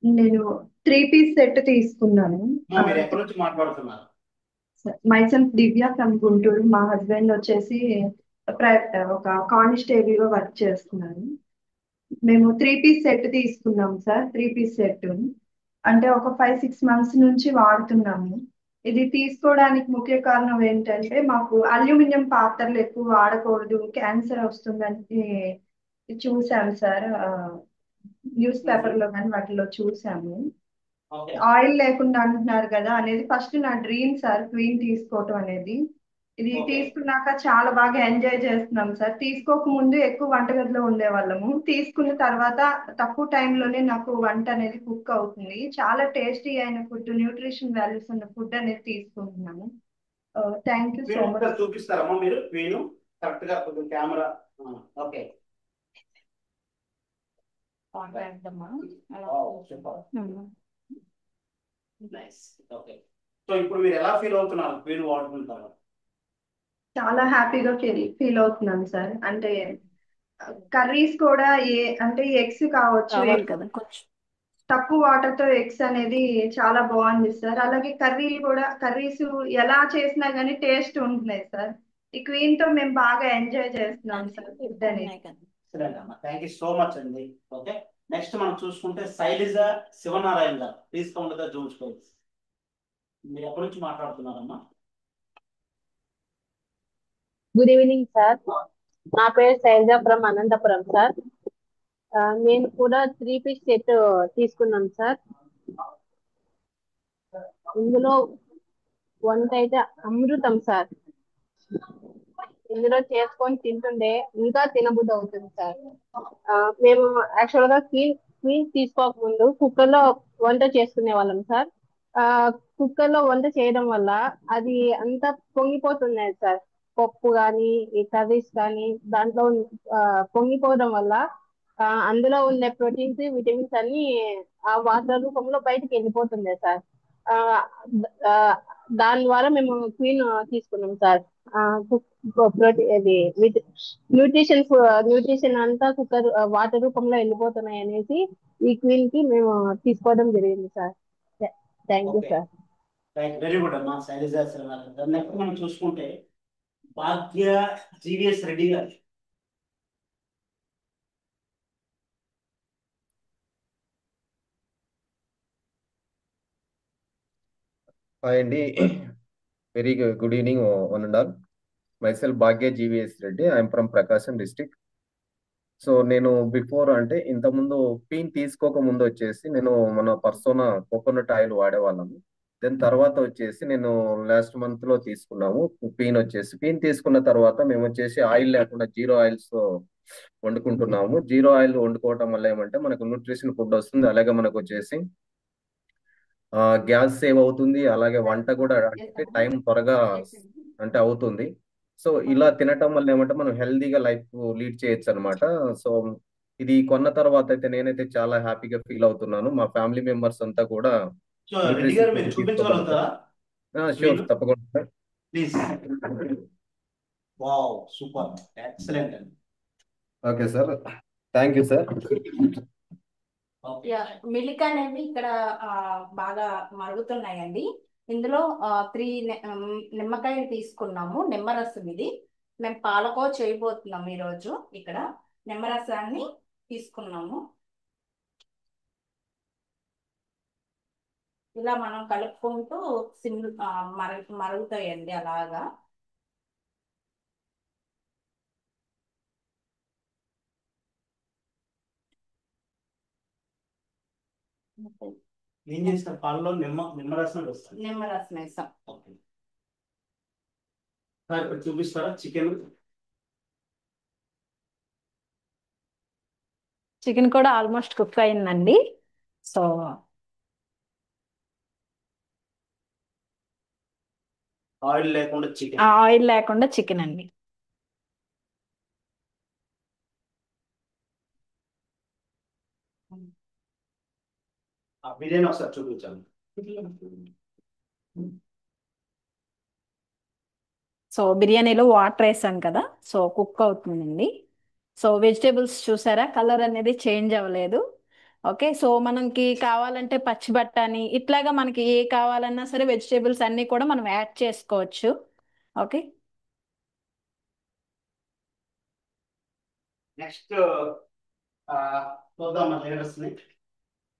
నేను 3 పీస్ సెట్ తీసుకున్నాను. మీరు ఎక్కడి నుంచి మాట్లాడుతున్నారు? Myself Divya from Guntur. మా హస్బెండ్ వచ్చేసి ఒక కానిస్టేబుల్ గా వర్క్ చేస్తున్నారు. మేము 3 పీస్ సెట్ తీసుకున్నాం సార్. 3 పీస్ సెట్ అంటే ఒక 5-6 మంత్స్ నుంచి వాడుతున్నాము. ఇది తీసుకోవడానికి ముఖ్య కారణం ఏంటంటే మాకు అల్యూమినియం పాత్రలు ఎక్కువ వాడకూడదు, క్యాన్సర్ వస్తుందని చూసాము సార్. న్యూస్ పేపర్ లో కానీ వాటిలో చూసాము. ఓకే ఆయిల్ లేకుండా అంటున్నారు కదా అనేది ఫస్ట్ నా డ్రీమ్ సార్, క్వీన్ తీసుకోవటం అనేది. ఇది ఓకే తీసుకున్నాక చాలా బాగా ఎంజాయ్ చేస్తున్నాం సార్. తీసుకోక ముందు ఎక్కువ వంటగదిలో ఉండేవాళ్ళము. తీసుకున్న తర్వాత తక్కువ టైంలోనే నాకు వంట అనేది కుక్ అవుతుంది. చాలా టేస్టీ అయిన ఫుడ్, న్యూట్రిషన్ వాల్యూస్ ఉన్న ఫుడ్ అనేది తీసుకుంటున్నాము. Thank you so queen much. ఒకసారి చూపిస్తారమ్మా మీరు? క్వీన్ కరెక్ట్ గా కొంచెం camera. Okay nice. Okay, so ఇప్పుడు మీరు ఎలా ఫీల్ అవుతున్నారు క్వీన్ వాడుకుంటారు? చాలా హ్యాపీగా ఫీల్ అవుతున్నాను సార్. అంటే కర్రీస్ కూడా అంటే ఎగ్స్ కావచ్చు, కావాలి కదా కొంచెం. తక్కువ వాటర్ తో ఎగ్స్ అనేది చాలా బాగుంది సార్. అలాగే కర్రీలు కూడా, కర్రీస్ ఎలా చేసినా గానీ టేస్ట్ ఉంటున్నాయి సార్. ఈ క్వీన్ తో మేము బాగా ఎంజాయ్ చేస్తున్నాం సార్ ఫుడ్ అనేది. సరే అమ్మా, థ్యాంక్ యూ సో మచ్ అండి. ఓకే, నెక్స్ట్ మనం చూసుకుంటే శైలజ శివనారాయణ గారు, please come to the Zoom screen. మీరు ఎక్కడి నుంచి మాట్లాడుతున్నారమ్మా? గుడ్ ఈవినింగ్ సార్, నా పేరు శైలజ ఫ్రమ్ అనంతపురం సార్. నేను కూడా 3 పీస్ సెట్ తీసుకున్నాను సార్. ఇందులో వంట అయితే అమృతం సార్. ఇందులో చేసుకొని తింటుండే ఇంకా తినబుద్ధి అవుతుంది సార్. మేము యాక్చువల్ గా క్వీన్ తీసుకోక ముందు కుక్కర్ లో వంట చేసుకునే వాళ్ళం సార్. కుక్కర్ లో వంట చేయడం వల్ల అది అంతా పొంగిపోతున్నాయి సార్. పప్పు కానీ ఈ కర్రీస్ కానీ దాంట్లో పొంగిపోవడం వల్ల అందులో ఉండే ప్రోటీన్స్, విటమిన్స్ అన్ని ఆ వాటర్ రూపంలో బయటకు వెళ్ళిపోతుంది సార్. ఆ, ఆ, దాని ద్వారా మేము క్వీన్ తీసుకున్నాం సార్. ఇది న్యూట్రిషన్ న్యూట్రిషన్ అంతా కుక్కర్ వాటర్ రూపంలో వెళ్ళిపోతున్నాయి అనేసి ఈ క్వీన్ కి మేము తీసుకోవడం జరిగింది sir. Thank you okay, sir. Very good అమ్మా శైలజ శివనారాయణ గారు. నెక్స్ట్ మనం చూసుకుంటే భాగ్య జీవీఎస్ రెడ్డి గారు. హాయ్ అండి, very good evening one and all. Myself Bhagya GVS Reddy, I'm from Prakasam district. So నేను బిఫోర్ అంటే ఇంతకుముందు పీన్ తీసుకోక ముందు వచ్చేసి నేను మన పర్సోనా కోకోనట్ ఆయిల్ వాడేవాళ్ళము. దెన్ తర్వాత వచ్చేసి నేను లాస్ట్ మంత్ లో తీసుకున్నాము పీన్ తీసుకున్న తర్వాత మేము వచ్చేసి ఆయిల్ లేకుండా జీరో ఆయిల్స్ వండుకుంటున్నాము. జీరో ఆయిల్ వండుకోవటం వల్ల ఏమంటే మనకు న్యూట్రిషన్ ఫుడ్ వస్తుంది, అలాగే మనకు వచ్చేసి గ్యాస్ సేవ్ అవుతుంది, అలాగే వంట కూడా అంటే టైం త్వరగా అంటే అవుతుంది. సో ఇలా తినటం వల్ల ఏమంటే మనం హెల్దీగా లైఫ్ లీడ్ చేయొచ్చు అనమాట. సో ఇది కొన్న తర్వాత అయితే నేనైతే చాలా హ్యాపీగా ఫీల్ అవుతున్నాను. మా ఫ్యామిలీ మెంబర్స్ అంతా కూడా సో రెడ్డి న్యూట్రిషన్ గారు ఫుడ్ మీరు తీసుకోగలుగుతారు. చూపించగలుగుతారా షూర్, క్వీన్? తప్పకుండా. ప్లీజ్. వావ్, సూపర్, ఎక్సలెంట్ అండి. Okay sir, thank you sir. Milk అనేవి ఇక్కడ బాగా మరుగుతున్నాయండి. ఇందులో 3 నిమ్మకాయలు తీసుకున్నాము, నిమ్మరసం. ఇది మేము పాలకో చేయబోతున్నాము ఈరోజు. ఇక్కడ నిమ్మరసాన్ని తీసుకున్నాము. ఇలా మనం కలుపుకుంటూ మరుగుతాయండి అలాగా. ఏం చేస్తారు? పాలలో నిమ్మరసం వేస్తారు. నిమ్మరసం వేసాం. ఓకే సార్, ఇప్పుడు చూపిస్తారా చికెన్? చికెన్ కూడా ఆల్మోస్ట్ కుక్ అయిందండి. సో ఆయిల్ లేకుండా చికెన్. ఆయిల్ లేకుండా చికెన్ అండి. బిర్యానీ ఒకసారి చూపించాను. సో బిర్యానీలో వాటర్ వేసాను కదా, సో కుక్ అవుతుందండి. సో వెజిటేబుల్స్ చూసారా, కలర్ అనేది చేంజ్ అవ్వలేదు. ఓకే, సో మనకి కావాలంటే పచ్చి బఠానీ ఇట్లాగా మనకి ఏ కావాలన్నా సరే వెజిటేబుల్స్ అన్నీ కూడా మనం యాడ్ చేసుకోవచ్చు. ఓకే, నెక్స్ట్ చూద్దాం మన లీడర్స్ ని.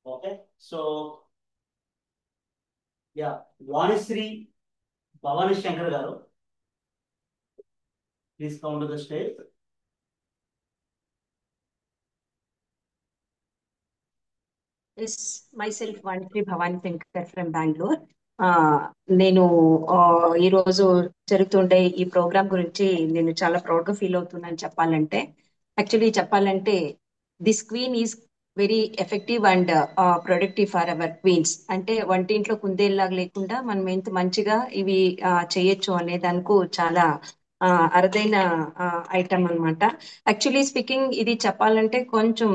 Okay, so yeah, Vanisri Bhavani Shankar గారు, please come to the stage. Yes, myself Vanitri Bhavani Shankar from Bangalore. నేను ఈ రోజు జరుగుతుండే ఈ ప్రోగ్రామ్ గురించి నేను చాలా ప్రౌడ్ గా ఫీల్ అవుతున్నాను చెప్పాలంటే. యాక్చువల్లీ చెప్పాలంటే this queen is very effective and productive for our queens. అంటే వంటింట్లో కుందేల్లాగా లేకుండా మనం ఎంత మంచిగా ఇవి చేయొచ్చు అనే దానికి చాలా అరుదైన ఐటమ్ అన్నమాట. యాక్చువల్లీ స్పీకింగ్ ఇది చెప్పాలంటే కొంచెం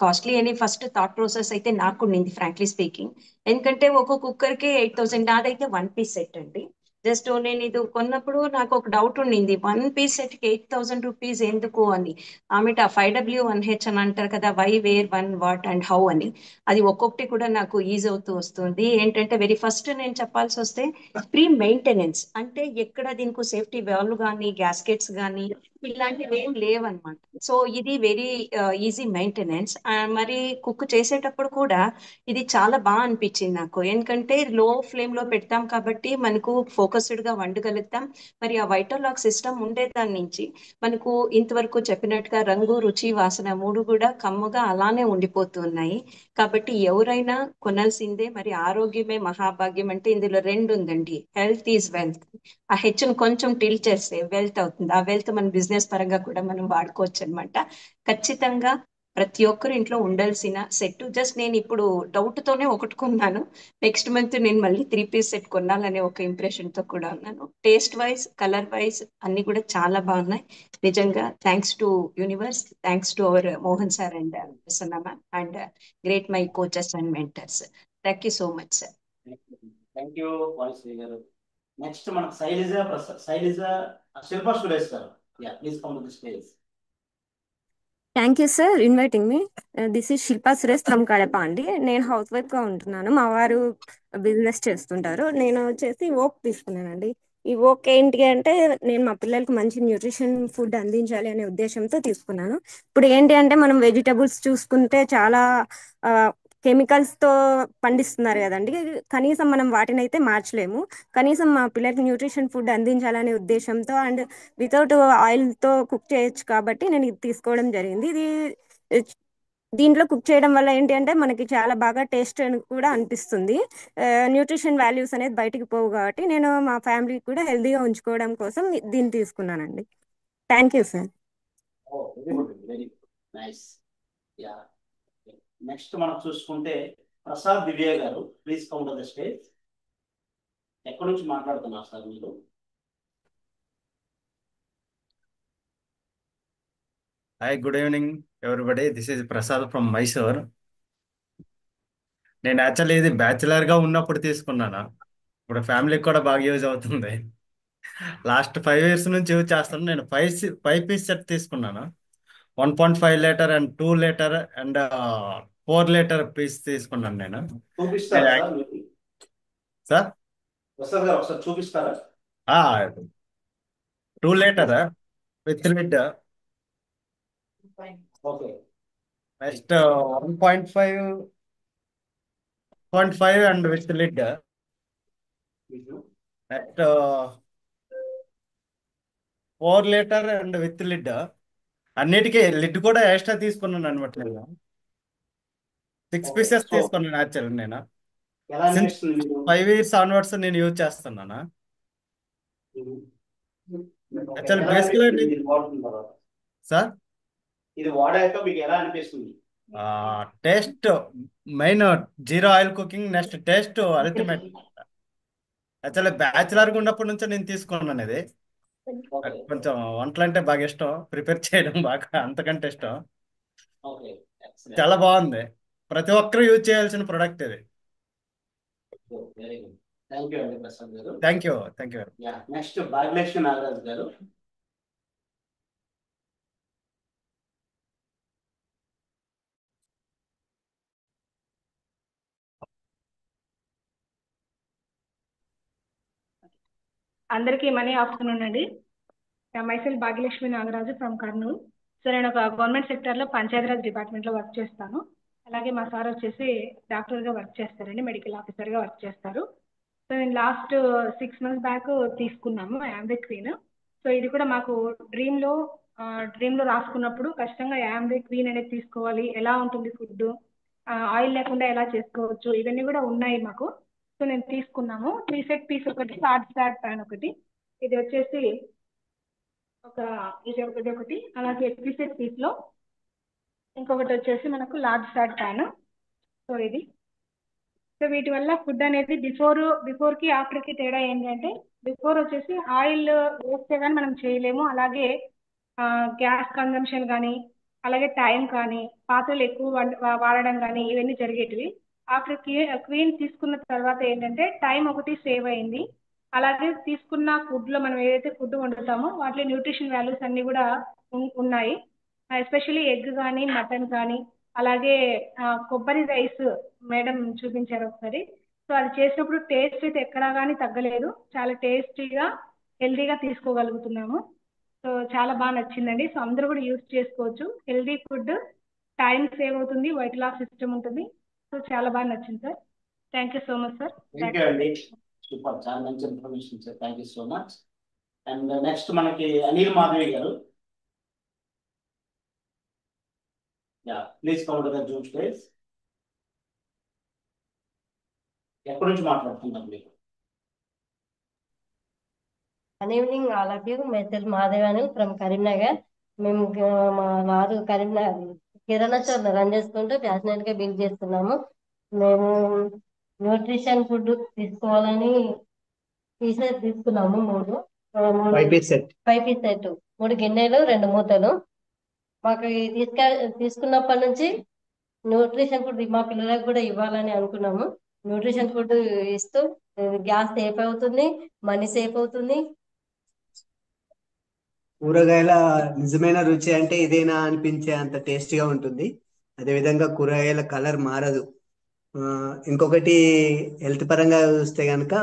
కాస్ట్లీ అని ఫస్ట్ థాట్ ప్రాసెస్ అయితే నాకు ఉండింది ఫ్రాంక్లీ స్పీకింగ్. ఎందుకంటే ఒక్కొక్క కుక్కర్కి 8,000, నాదైతే 1 పీస్ సెట్ అండి. జస్ట్ నేను ఇది కొన్నప్పుడు నాకు ఒక డౌట్ ఉండింది, 1 పీస్ సెట్ కి 8,000 రూపీస్ ఎందుకు అని. ఆమె 5W1H అని అంటారు కదా, why, where, when, what and how అని. అది ఒక్కొక్కటి కూడా నాకు ఈజీ అవుతూ వస్తుంది. ఏంటంటే వెరీ ఫస్ట్ నేను చెప్పాల్సి వస్తే ప్రీ మెయింటెనెన్స్ అంటే ఎక్కడ దీనికి సేఫ్టీ వాల్వ్ కానీ గ్యాస్కెట్స్ కానీ ఇలాంటివి ఏం లేవన్నమాట. సో ఇది వెరీ ఈజీ మెయింటెనెన్స్. మరి కుక్ చేసేటప్పుడు కూడా ఇది చాలా బాగా అనిపించింది నాకు. ఎందుకంటే లో ఫ్లేమ్ లో పెడతాం కాబట్టి మనకు ఫోకస్డ్ గా వండగలుగుతాం. మరి ఆ వైటర్లాక్ సిస్టమ్ ఉండేదాని నుంచి మనకు ఇంతవరకు చెప్పినట్టుగా రంగు, రుచి, వాసన మూడు కూడా కమ్మగా అలానే ఉండిపోతున్నాయి. కాబట్టి ఎవరైనా కొనాల్సిందే. మరి ఆరోగ్యమే మహాభాగ్యం అంటే ఇందులో రెండు ఉందండి, హెల్త్ ఈజ్ వెల్త్. ఆ హెచ్ను కొంచెం టిల్ చేస్తే వెల్త్ అవుతుంది. ఆ వెల్త్ మన బిజినెస్ పరంగా కూడా మనం వాడుకోవచ్చు అనమాట. ఖచ్చితంగా ప్రతి ఒక్కరి ఇంట్లో ఉండాల్సిన సెట్. జస్ట్ నేను ఇప్పుడు డౌట్ తోనే ఒకటి కొన్నాను. నెక్స్ట్ మంత్ నేను మళ్ళీ 3 పీస్ సెట్ కొనాలనే ఒక ఇంప్రెషన్ తో కూడా ఉన్నాను. టేస్ట్ వైజ్, కలర్ వైజ్ అన్ని కూడా చాలా బాగున్నాయి. నిజంగా thanks to universe, thanks to our Mohan sir and Prasanna ma'am and great my coaches and mentors. Thank you so much sir. Thank you Vanisri గారు. నెక్స్ట్ మనకు శైలజ శిల్పా సురేష్ గారు. Yeah, please come to the stage. Thank you sir inviting me. This is Shilpa Suresh from Kadapa అండి. నేను house వైఫ్గా ఉంటున్నాను. మా వారు business చేస్తుంటారు. నేను వచ్చేసి ఓక్ తీసుకున్నానండి. ఈ ఓక్ ఏంటి అంటే నేను మా పిల్లలకి మంచి న్యూట్రిషన్ ఫుడ్ అందించాలి అనే ఉద్దేశంతో తీసుకున్నాను. ఇప్పుడు ఏంటి అంటే మనం వెజిటబుల్స్ చూసుకుంటే చాలా కెమికల్స్ తో పండిస్తున్నారు కదండి. కనీసం మనం వాటిని అయితే మార్చలేము. కనీసం మా పిల్లలకి న్యూట్రిషన్ ఫుడ్ అందించాలనే ఉద్దేశంతో అండ్ వితౌట్ ఆయిల్ తో కుక్ చేయొచ్చు కాబట్టి నేను ఇది తీసుకోవడం జరిగింది. ఇది దీంట్లో కుక్ చేయడం వల్ల ఏంటి అంటే మనకి చాలా బాగా టేస్ట్ కూడా అనిపిస్తుంది. న్యూట్రిషన్ వాల్యూస్ అనేది బయటికి పోవు కాబట్టి నేను మా ఫ్యామిలీ కూడా హెల్తీగా ఉంచుకోవడం కోసం దీన్ని తీసుకున్నానండి. Thank you sir. Very good, very nice. Yeah, next మనం చూసుకుంటే ప్రసాద్ దివ్య గారు, please come to the stage. ఎక్కడి నుంచి మాట్లాడుతున్నారు సార్ మీరు? Hi, good evening everybody. This is Prasad from Mysore. నేను యాక్చువల్లీ ఇది బ్యాచిలర్ గా ఉన్నప్పుడు తీసుకున్నాను. ఇప్పుడు ఫ్యామిలీకి కూడా బాగా యూజ్ అవుతుంది. లాస్ట్ 5 years నుంచి యూజ్ చేస్తాను. నేను 5 పీస్ సెట్ తీసుకున్నాను. 1.5 litre and 2 litre and 4 litre piece తీసుకున్నాను నేను. చూపిస్తారా సార్ మీరు? సార్ ప్రసాద్ గారు ఒకసారి చూపిస్తారా? 2 litre with lid. Okay, next 1.5 and with lid. Next 4 litre and with lid. అన్నిటికీ లిడ్ కూడా ఎక్స్ట్రా తీసుకున్నాను అనమాట. నేను 6 ఓకే. పీసెస్ సో తీసుకున్నాను యాక్చువల్లీ. నేను ఎలా సిన్స్ అనిపిస్తుంది మీకు? 5 years ఆన్వర్డ్స్ నేను యూజ్ చేస్తున్నాను. యాక్చువల్ ఎలా బేసిక్గా అనిపిస్తుంది మీరు వాడుతున్న తర్వాత? సార్ ఇది వాడాక మీకు ఎలా అనిపిస్తుంది? Taste main, zero oil cooking. Next taste ultimate. Actually బ్యాచిలర్గా ఉన్నప్పటి నుంచే నేను తీసుకున్నాను ఇది. ఓకే, కొంచెం వంటలు అంటే బాగా ఇష్టం, ప్రిపేర్ చేయడం బాగా అంతకంటే ఇష్టం. ఓకే, చాలా బాగుంది. ప్రతి ఒక్కరు యూజ్ చేయాల్సిన ప్రొడక్ట్ ఇది. Very good. థ్యాంక్ యూ అండి ప్రసాద్ గారు. Thank you very yeah, next Bhagyalakshmi Nagaraju గారు. అందరికీ మనీ ఆఫ్టర్నూన్ అండి. మైసెల్ భాగ్యలక్ష్మి నాగరాజు ఫ్రమ్ కర్నూలు. సో నేను ఒక గవర్నమెంట్ సెక్టర్లో పంచాయతీరాజ్ డిపార్ట్మెంట్లో వర్క్ చేస్తాను. అలాగే మా సార్ వచ్చేసి డాక్టర్గా వర్క్ చేస్తారండి, మెడికల్ ఆఫీసర్గా వర్క్ చేస్తారు. సో నేను లాస్ట్ 6 months బ్యాక్ తీసుకున్నాము యాంబ్రిక్ క్వీన్. సో ఇది కూడా మాకు డ్రీమ్లో రాసుకున్నప్పుడు ఖచ్చితంగా యాంబ్రిక్ క్వీన్ అనేది తీసుకోవాలి, ఎలా ఉంటుంది ఫుడ్, ఆయిల్ లేకుండా ఎలా చేసుకోవచ్చు, ఇవన్నీ కూడా ఉన్నాయి మాకు. సో నేను తీసుకున్నాము 3 set పీస్ ఒకటి, లార్జ్ ఫ్లాట్ ప్యాన్ ఒకటి, ఇది వచ్చేసి ఇది ఒకటి, అలాగే 3 set పీస్లో ఇంకొకటి వచ్చేసి మనకు లార్జ్ ఫ్లాట్ ప్యాన్. సో ఇది, సో వీటి వల్ల ఫుడ్ అనేది బిఫోర్ కి ఆఫ్టర్ కి తేడా ఏంటంటే, బిఫోర్ వచ్చేసి ఆయిల్ వేస్తే కానీ మనం చేయలేము, అలాగే గ్యాస్ కన్జంప్షన్ కానీ, అలాగే టైం కానీ, పాత్రలు ఎక్కువ వాడడం కానీ ఇవన్నీ జరిగేటివి. ఆఫ్టర్ క్వీన్ తీసుకున్న తర్వాత ఏంటంటే టైం ఒకటి సేవ్ అయింది, అలాగే తీసుకున్న ఫుడ్ లో మనం ఏదైతే ఫుడ్ వండుతామో వాటిలో న్యూట్రిషన్ వాల్యూస్ అన్ని కూడా ఉన్నాయి. ఎస్పెషల్లీ ఎగ్ కానీ, మటన్ కానీ, అలాగే కొబ్బరి రైస్ మేడం చూపించారు ఒకసారి. సో అది చేసినప్పుడు టేస్ట్ అయితే ఎక్కడా కానీ తగ్గలేదు, చాలా టేస్టీగా హెల్దీగా తీసుకోగలుగుతున్నాము. సో చాలా బాగా నచ్చిందండి. సో అందరూ కూడా యూజ్ చేసుకోవచ్చు, హెల్దీ ఫుడ్, టైం సేవ్ అవుతుంది, వైట్ లాస్ సిస్టమ్ ఉంటుంది. సో చాలా బాగా నచ్చింది sir. Thank you so much sir. Thank you అండి, సూపర్, చాలా మంచి information sir. Thank you so much. And next మనకి అనిల్ మాధవి గారు. Yeah, please come to the zoom stage. ఎక్కడి నుంచి మాట్లాడుతున్నారు మీరు? Good evening all of you. Message Madhavani from Karimnagar. మేము మా వారు కరీంనగర్ కిరాణా స్టోర్ రన్ చేసుకుంటూ ప్యాషనెట్ గా బిల్డ్ చేస్తున్నాము. మేము న్యూట్రిషన్ ఫుడ్ తీసుకోవాలని పీసెస్ తీసుకున్నాము, 5 piece set. 5 piece set, 3 గిన్నెలు 2 మూతలు. మాకు తీసుకున్నప్పటి నుంచి న్యూట్రిషన్ ఫుడ్ మా పిల్లలకు కూడా ఇవ్వాలని అనుకున్నాము. న్యూట్రిషన్ ఫుడ్ ఇస్తూ గ్యాస్ సేఫ్ అవుతుంది, మనీ సేఫ్ అవుతుంది. కూరగాయల నిజమైన రుచి అంటే ఇదేనా అనిపించే అంత టేస్టీగా ఉంటుంది. అదేవిధంగా కూరగాయల కలర్ మారదు. ఇంకొకటి హెల్త్ పరంగా చూస్తే కనుక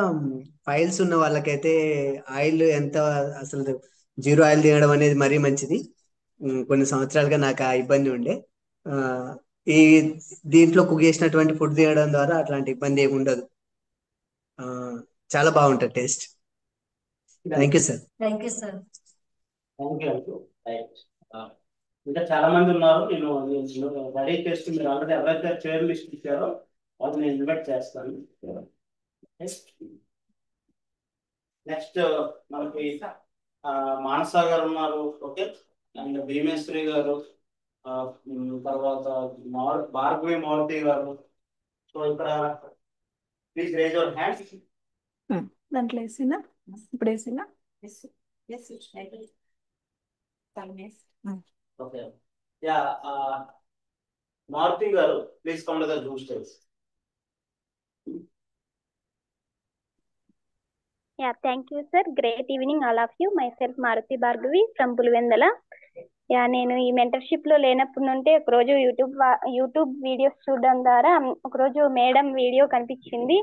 ఫైల్స్ ఉన్న వాళ్ళకైతే ఆయిల్ ఎంత అసలు 0 ఆయిల్ తినడం అనేది మరీ మంచిది. కొన్ని సంవత్సరాలుగా నాకు ఆ ఇబ్బంది ఉండే. ఈ దీంట్లో కుక్ చేసినటువంటి ఫుడ్ తినడం ద్వారా అట్లాంటి ఇబ్బంది ఏమి ఉండదు. చాలా బాగుంటుంది taste. Thank you sir. Thank you sir. Thank you అండి. రైట్, ఇంకా చాలా మంది ఉన్నారు. నేను రెడీ చేస్తూ మీరు ఆల్రెడీ ఎవరైతే చైర్ లిస్ట్ ఇచ్చారో వాళ్ళని నేను ఇన్వైట్ చేస్తాను. నెక్స్ట్ మనకి మానస గారు ఉన్నారు, ఓకే, అండ్ భీమేశ్వరి గారు, తర్వాత భార్గవి మారుతి గారు. సో ఇక్కడ ప్లీజ్ రేజ్ యువర్ హ్యాండ్స్. దాంట్లో వేసినా, ఇప్పుడు వేసినా. ఓకే, యా, మారుతి గారు please come to the zoom stage. Yeah, thank you, sir. Great evening, all of you. Myself, Maruti Bhargavi from Pulivendala. Yeah, నేను ఈ మెంటర్షిప్ లో లేనప్పటి నుండి ఒకరోజు యూట్యూబ్ వీడియోస్ చూడడం ద్వారా ఒకరోజు మేడం వీడియో కనిపించింది.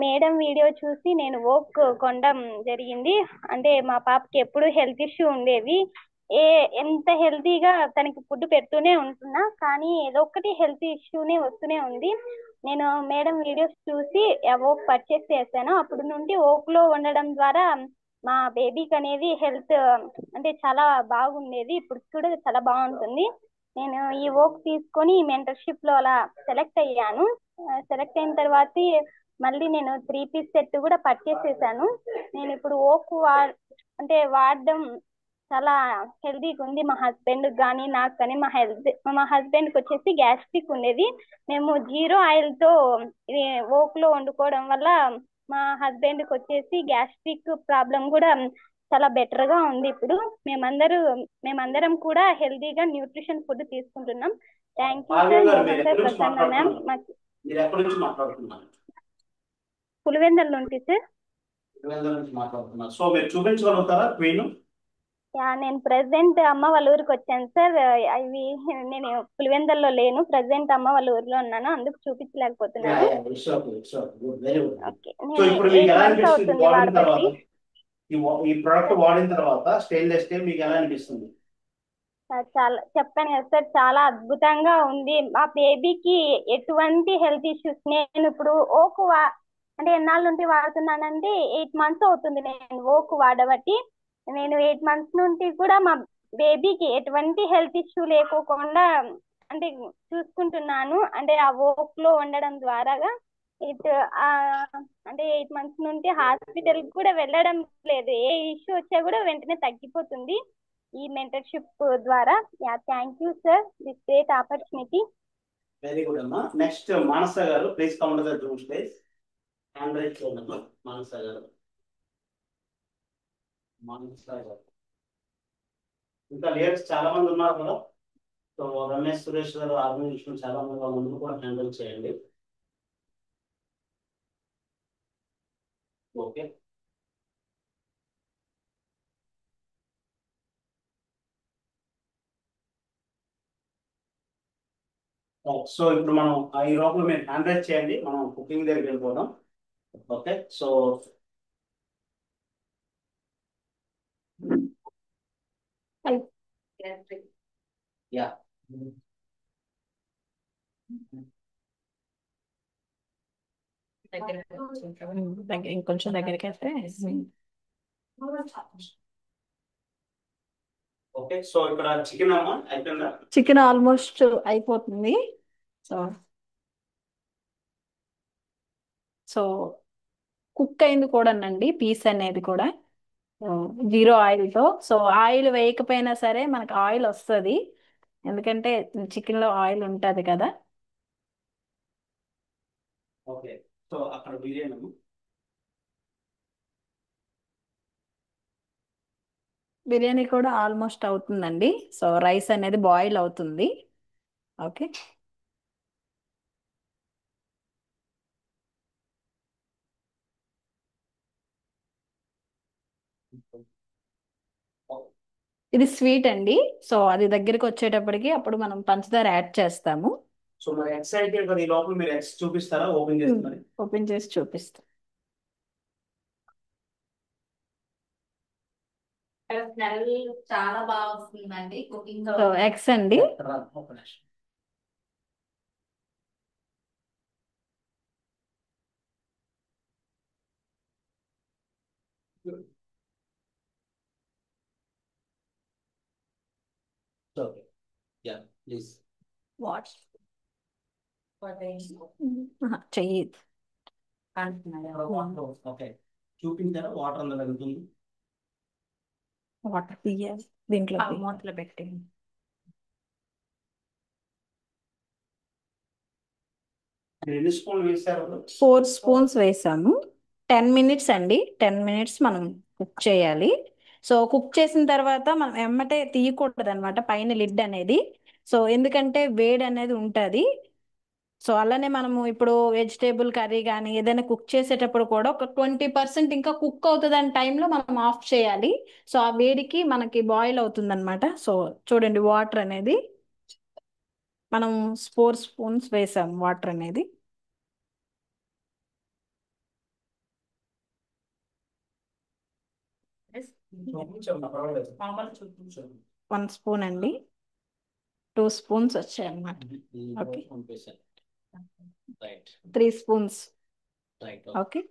మేడం వీడియో చూసి నేను వోక్ కొనడం జరిగింది. అంటే మా పాపకి ఎప్పుడు హెల్త్ ఇష్యూ ఉండేది, ఎంత హెల్తీగా తనకి ఫుడ్ పెడుతూనే ఉంటున్నా, కానీ ఏదో ఒకటి హెల్త్ ఇష్యూనే వస్తూనే ఉంది. నేను మేడం వీడియోస్ చూసి ఓక్ పర్చేస్ చేశాను. అప్పుడు నుండి ఓక్ లో ఉండడం ద్వారా మా బేబీకి అనేది హెల్త్ అంటే చాలా బాగుండేది, ఇప్పుడు కూడా చాలా బాగుంటుంది. నేను ఈ ఓక్ తీసుకొని మెంటర్షిప్ లో అలా సెలెక్ట్ అయ్యాను. సెలెక్ట్ అయిన తర్వాత మళ్ళీ నేను 3 piece సెట్ కూడా పర్చేస్ చేశాను. నేను ఇప్పుడు ఓక్ అంటే వాడడం చాలా హెల్దీగా ఉంది. మా హస్బెండ్ కానీ నాకు కానీ, మా హస్బెండ్కి వచ్చేసి గ్యాస్ట్రిక్ ఉండేది. మేము 0 ఆయిల్ తో ఓక్ లో వండుకోవడం వల్ల మా హస్బెండ్కి వచ్చేసి గ్యాస్ట్రిక్ ప్రాబ్లం కూడా చాలా బెటర్ గా ఉంది. ఇప్పుడు మేమందరం కూడా హెల్దీగా న్యూట్రిషన్ ఫుడ్ తీసుకుంటున్నాం. Thank you sir. Prasanna ma'am. మీరు ఎక్కడి నుంచి మాట్లాడుతున్నారు? పులివెందల నుండి సార్. పులివెందుల నుంచి మాట్లాడుతున్నారు. సో మీరు చూపించగలుగుతారా క్వీన్? నేను ప్రెసెంట్ అమ్మ వాళ్ళ ఊరికి వచ్చాను సార్. అవి నేను పులివెందల్లో లేను, ప్రెసెంట్ అమ్మ వాళ్ళ ఊర్లో ఉన్నాను, అందుకు చూపించలేకపోతున్నాను. Very good. ఓకే, సో నేను ఇప్పుడు మీకు 8 ఎలా months అనిపిస్తుంది అవుతుంది వాడిన తర్వాత? వాడబట్టి. ఈ ప్రోడక్ట్ వాడిన తర్వాత స్టెయిన్లెస్ స్టీల్ మీకు ఎలా అనిపిస్తుంది? చాలా చెప్పాను కదా సార్, చాలా అద్భుతంగా ఉంది. మా బేబీకి ఎటువంటి హెల్త్ ఇష్యూస్, నేను ఇప్పుడు అంటే ఎన్నాళ్ళ నుండి వాడుతున్నానంటే 8 months అవుతుంది నేను ఓకు వాడబట్టి. నేను 8 months నుండి కూడా మా బేబీకి ఎటువంటి హెల్త్ ఇష్యూ లేకోకుండా అంటే చూసుకుంటున్నాను. అంటే ఆ ఓక్ లో ఉండడం ద్వారాగా ఇట్ అంటే 8 months నుండి హాస్పిటల్ కూడా వెళ్ళడం లేదు. ఏ ఇష్యూ వచ్చా కూడా వెంటనే తగ్గిపోతుంది ఈ మెంటర్షిప్ ద్వారా. Thank you sir, this great opportunity. Very good అమ్మా. నెక్స్ట్ మానస గారు, please come to the Zoom space. Hand right చేయండి అమ్మా. మానస గారు. ఇంకా లీడర్స్ చాలా మంది ఉన్నారు కదా. సో రమేష్ సురేష్ గారు ఆర్గనైజేషన్ చాలా మంది, వాళ్ళ ముందు కూడా హ్యాండిల్ చేయండి. ఓకే. సో ఇప్పుడు మనం ఈ లోపల మీరు హ్యాండ్ రైట్ చేయండి, మనం కుకింగ్ దగ్గరికి వెళ్ళిపోదాం. ఓకే. సో యా ఇంకొంచెం దగ్గరికి వెళ్తే. ఓకే. సో ఇక్కడ చికెన్ అమ్మా అయిపోయిందా? చికెన్ ఆల్మోస్ట్ అయిపోతుంది. సో సో కుక్ అయింది కూడానండి పీస్ అనేది కూడా 0 ఆయిల్తో. సో ఆయిల్ వేయకపోయినా సరే మనకు ఆయిల్ వస్తుంది, ఎందుకంటే చికెన్లో ఆయిల్ ఉంటుంది కదా. ఓకే. సో అక్కడ బిర్యానీ అమ్మా. బిర్యానీ కూడా ఆల్మోస్ట్ అవుతుందండి. సో రైస్ అనేది బాయిల్ అవుతుంది. ఓకే. ఇది స్వీట్ అండి. సో అది దగ్గరికి వచ్చేటప్పటికి అప్పుడు మనం పంచదార యాడ్ చేస్తాము. సో మరి ఎగ్స్ అయితే కదా, ఈ లోపల మీరు ఎగ్స్ చూపిస్తారా? ఓపెన్ చేస్తున్నారు. ఓపెన్ చేసి చూపిస్తాం. స్మెల్ చాలా బాగా వస్తుందండి కుకింగ్. సో ఎగ్స్ అండి. ఓకే. Yeah please. వాట్ చెయ్యి. ఓకే. చూపించారా వాటర్ అందులో వెళ్తుంది? వాటర్ తీయాలి దీంట్లో మూతలో పెట్టి. ఎన్ని స్పూన్లు వేసారు? 4 స్పూన్స్ వేసాము. 10 minutes అండి. 10 minutes మనం కుక్ చేయాలి. సో కుక్ చేసిన తర్వాత మనం ఎమ్మటే తీయకూడదు అనమాట పైన లిడ్ అనేది. సో ఎందుకంటే వేడి అనేది ఉంటుంది. సో అలానే మనము ఇప్పుడు వెజిటేబుల్ కర్రీ కానీ ఏదైనా కుక్ చేసేటప్పుడు కూడా ఒక 20% ఇంకా కుక్ అవుతుంది అనే టైంలో మనం ఆఫ్ చేయాలి. సో ఆ వేడికి మనకి బాయిల్ అవుతుంది అనమాట. సో చూడండి వాటర్ అనేది మనం 4 స్పూన్స్ వేసాం వాటర్ అనేది. పర్వాలేదు. 1 స్పూన్ అండి. 2 స్పూన్స్ వచ్చాయి అన్నమాట. ఓకే. 3 స్పూన్స్. ఓకే.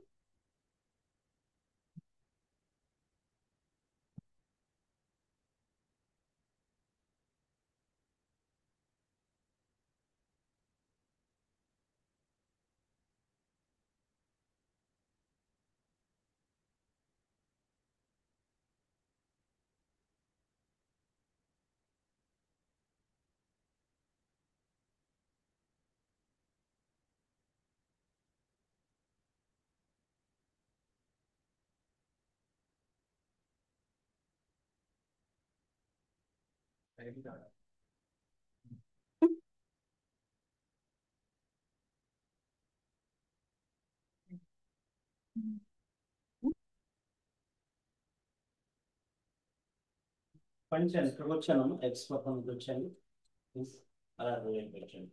పంచాను ఇక్కడికి వచ్చాను, ఎక్స్ పక్కన వచ్చాను, అలా వచ్చాను.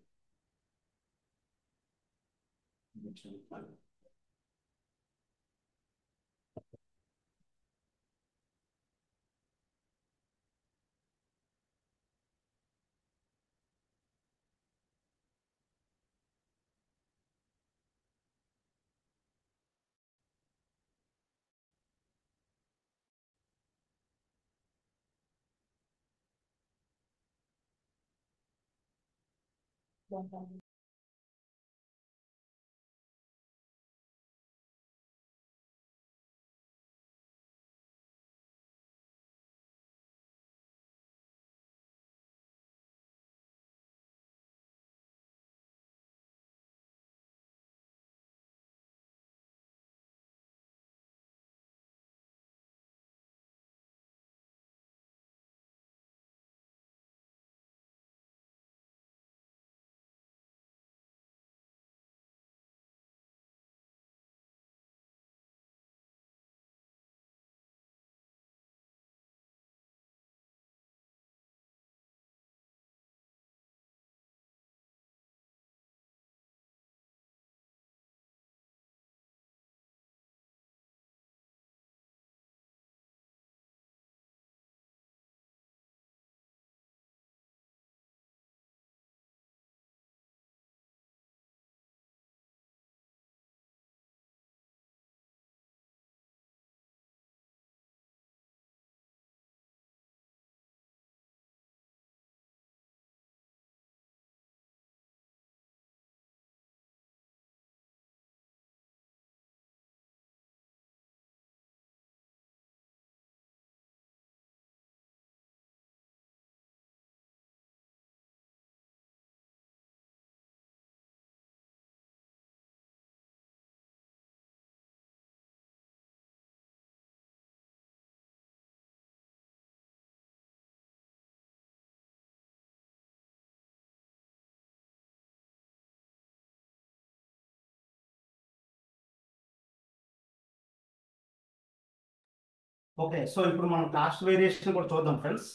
ఓకే, సో ఇప్పుడు మనం కాస్ట్ వేరియేషన్ కూడా చూద్దాం friends.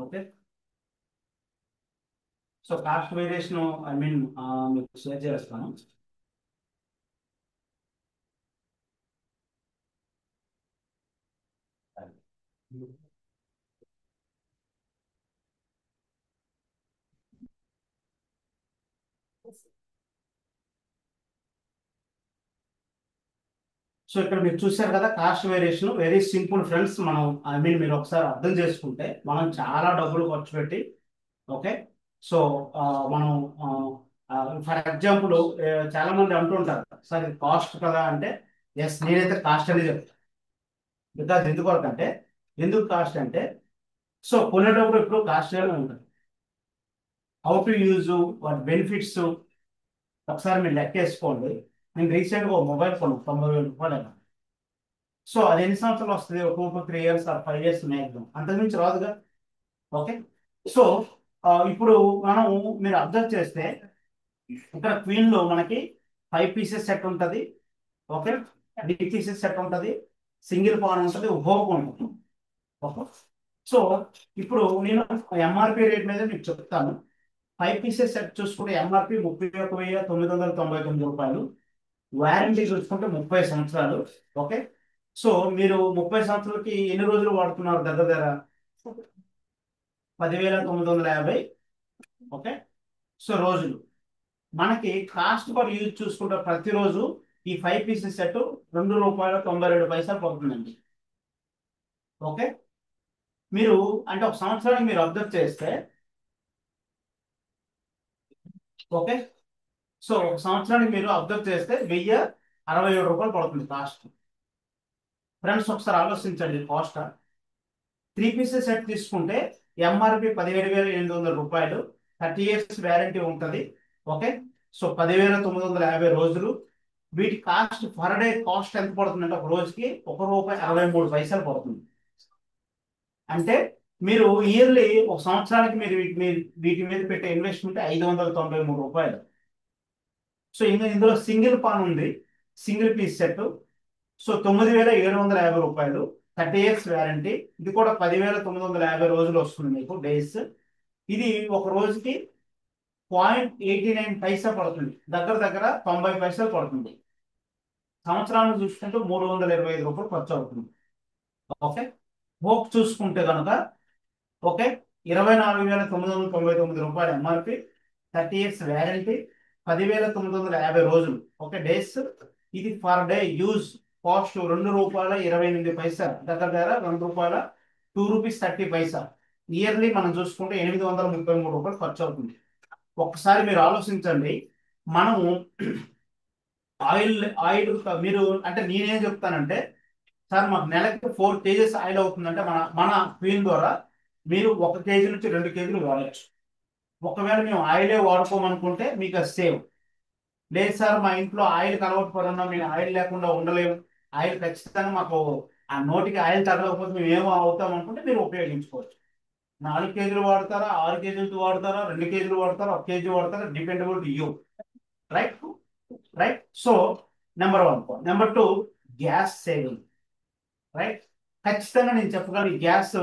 Okay, so cost variation మీకు షేర్ చేస్తాను. సో ఇక్కడ మీరు చూసారు కదా cost variation very simple friends. మనం మీరు ఒకసారి అర్థం చేసుకుంటే మనం చాలా డబ్బులు ఖర్చు పెట్టి, ఓకే, సో మనం ఫర్ ఎగ్జాంపుల్ చాలా మంది అంటుంటారు సార్ ఇది కాస్ట్ కదా అంటే, ఎస్ నేనైతే కాస్ట్ అనేది చెప్తాను. బికాజ్ ఎందుకు కాస్ట్ అంటే, సో కొనేటప్పుడు ఇప్పుడు కాస్ట్ ఉంటుంది. How to use what benefits ఒకసారి మీరు లెక్కేసుకోండి. నేను రీసెంట్గా ఒక మొబైల్ కొన్నాను 90,000 రూపాయలు. సో అది ఎన్ని సంవత్సరాలు వస్తుంది? 2 to 3 years or 5 years maximum, అంతకుమించి రాదుగా. ఓకే, సో ఇప్పుడు మీరు అబ్జర్వ్ చేస్తే ఇక్కడ క్వీన్ లో మనకి 5 pieces సెట్ ఉంటుంది, ఓకే, 3 pieces సెట్ ఉంటుంది, సింగిల్ పాన్ ఉంటుంది, హోప్ ఉంటుంది. ఓకే, సో ఇప్పుడు నేను ఎంఆర్పి రేట్ మీద మీకు చెప్తాను. 5 pieces సెట్ చూసుకుంటే ఎంఆర్పి 31,999 రూపాయలు, వారంటీ చూసుకుంటే 30 సంవత్సరాలు. ఓకే, సో మీరు 30 సంవత్సరాలకి ఎన్ని రోజులు వాడుతున్నారు? దగ్గర 10,950. ఓకే, సో రోజులు. మనకి కాస్ట్ పర్ యూజ్ చూసుకుంటే ప్రతిరోజు ఈ 5 pieces సెట్ ₹2.92 పడుతుందండి. ఓకే, మీరు అంటే ఒక సంవత్సరానికి మీరు అబ్జర్వ్ చేస్తే, ఓకే, సో ఒక సంవత్సరానికి మీరు అబ్జర్వ్ చేస్తే ₹1,067 పడుతుంది కాస్ట్. ఫ్రెండ్స్ ఒకసారి ఆలోచించండి కాస్ట్. 3 pieces సెట్ తీసుకుంటే ఎంఆర్పి 17,800 రూపాయలు, 30 years వ్యారంటీ ఉంటుంది. ఓకే, సో 10,950 రోజులు. వీటి కాస్ట్ పర్ డే కాస్ట్ ఎంత పడుతుందంటే ఒక రోజుకి ₹1.63 పడుతుంది. అంటే మీరు ఇయర్లీ ఒక సంవత్సరానికి మీరు వీటి మీద పెట్టే ఇన్వెస్ట్మెంట్ ₹593. సో ఇంకా ఇందులో సింగిల్ పాన్ ఉంది, సింగిల్ పీస్ సెట్. సో 9,750 రూపాయలు, 30 ఇయర్స్ వ్యారంటీ. ఇది కూడా 10,950 రోజులు వస్తుంది మీకు డేస్. ఇది ఒక రోజుకి 0.89 పైసా పడుతుంది, దగ్గర దగ్గర 90 పైసలు పడుతుంది. సంవత్సరాన్ని చూసుకుంటే 325 రూపాయలు ఖర్చు అవుతుంది. ఓకే, హోప్ చూసుకుంటే కనుక ఓకే 24,999 రూపాయలు ఎంఆర్పి, 30 ఇయర్స్ వ్యారంటీ, 10,950 రోజులు. Okay days. ఇది పర్ డే యూజ్ కాస్ట్ ₹2.28, దగ్గర దగ్గర ₹2.30. ఇయర్లీ మనం చూసుకుంటే 833 రూపాయలు ఖర్చు అవుతుంది. ఒక్కసారి మీరు ఆలోచించండి, మనము ఆయిల్ ఆయిల్ మీరు అంటే నేనేం చెప్తానంటే, సార్ మాకు నెలకి 4 kgs ఆయిల్ అవుతుందంటే మన మన క్వీన్ ద్వారా మీరు 1 kg నుంచి 2 kgలు వాడచ్చు. ఒకవేళ మేము ఆయిలే వాడుకోమనుకుంటే మీకు అది సేవ్. లేదు సార్ మా ఇంట్లో ఆయిల్ అలవాటు పడున్నాం, మేము ఆయిల్ లేకుండా ఉండలేము, ఆయిల్ ఖచ్చితంగా మాకు ఆ నోటికి ఆయిల్ తగలకపోతే మేము ఏమో అవుతాం అనుకుంటే మీరు ఉపయోగించుకోవచ్చు. 4 kgలు వాడతారా, 6 kgలు వాడతారా, 2 kgలు వాడతారా, 1 kg వాడతారా, dependable to you. Right right. So number 1. Number 2, gas saving. Right, ఖచ్చితంగా నేను చెప్పగలను ఈ గ్యాస్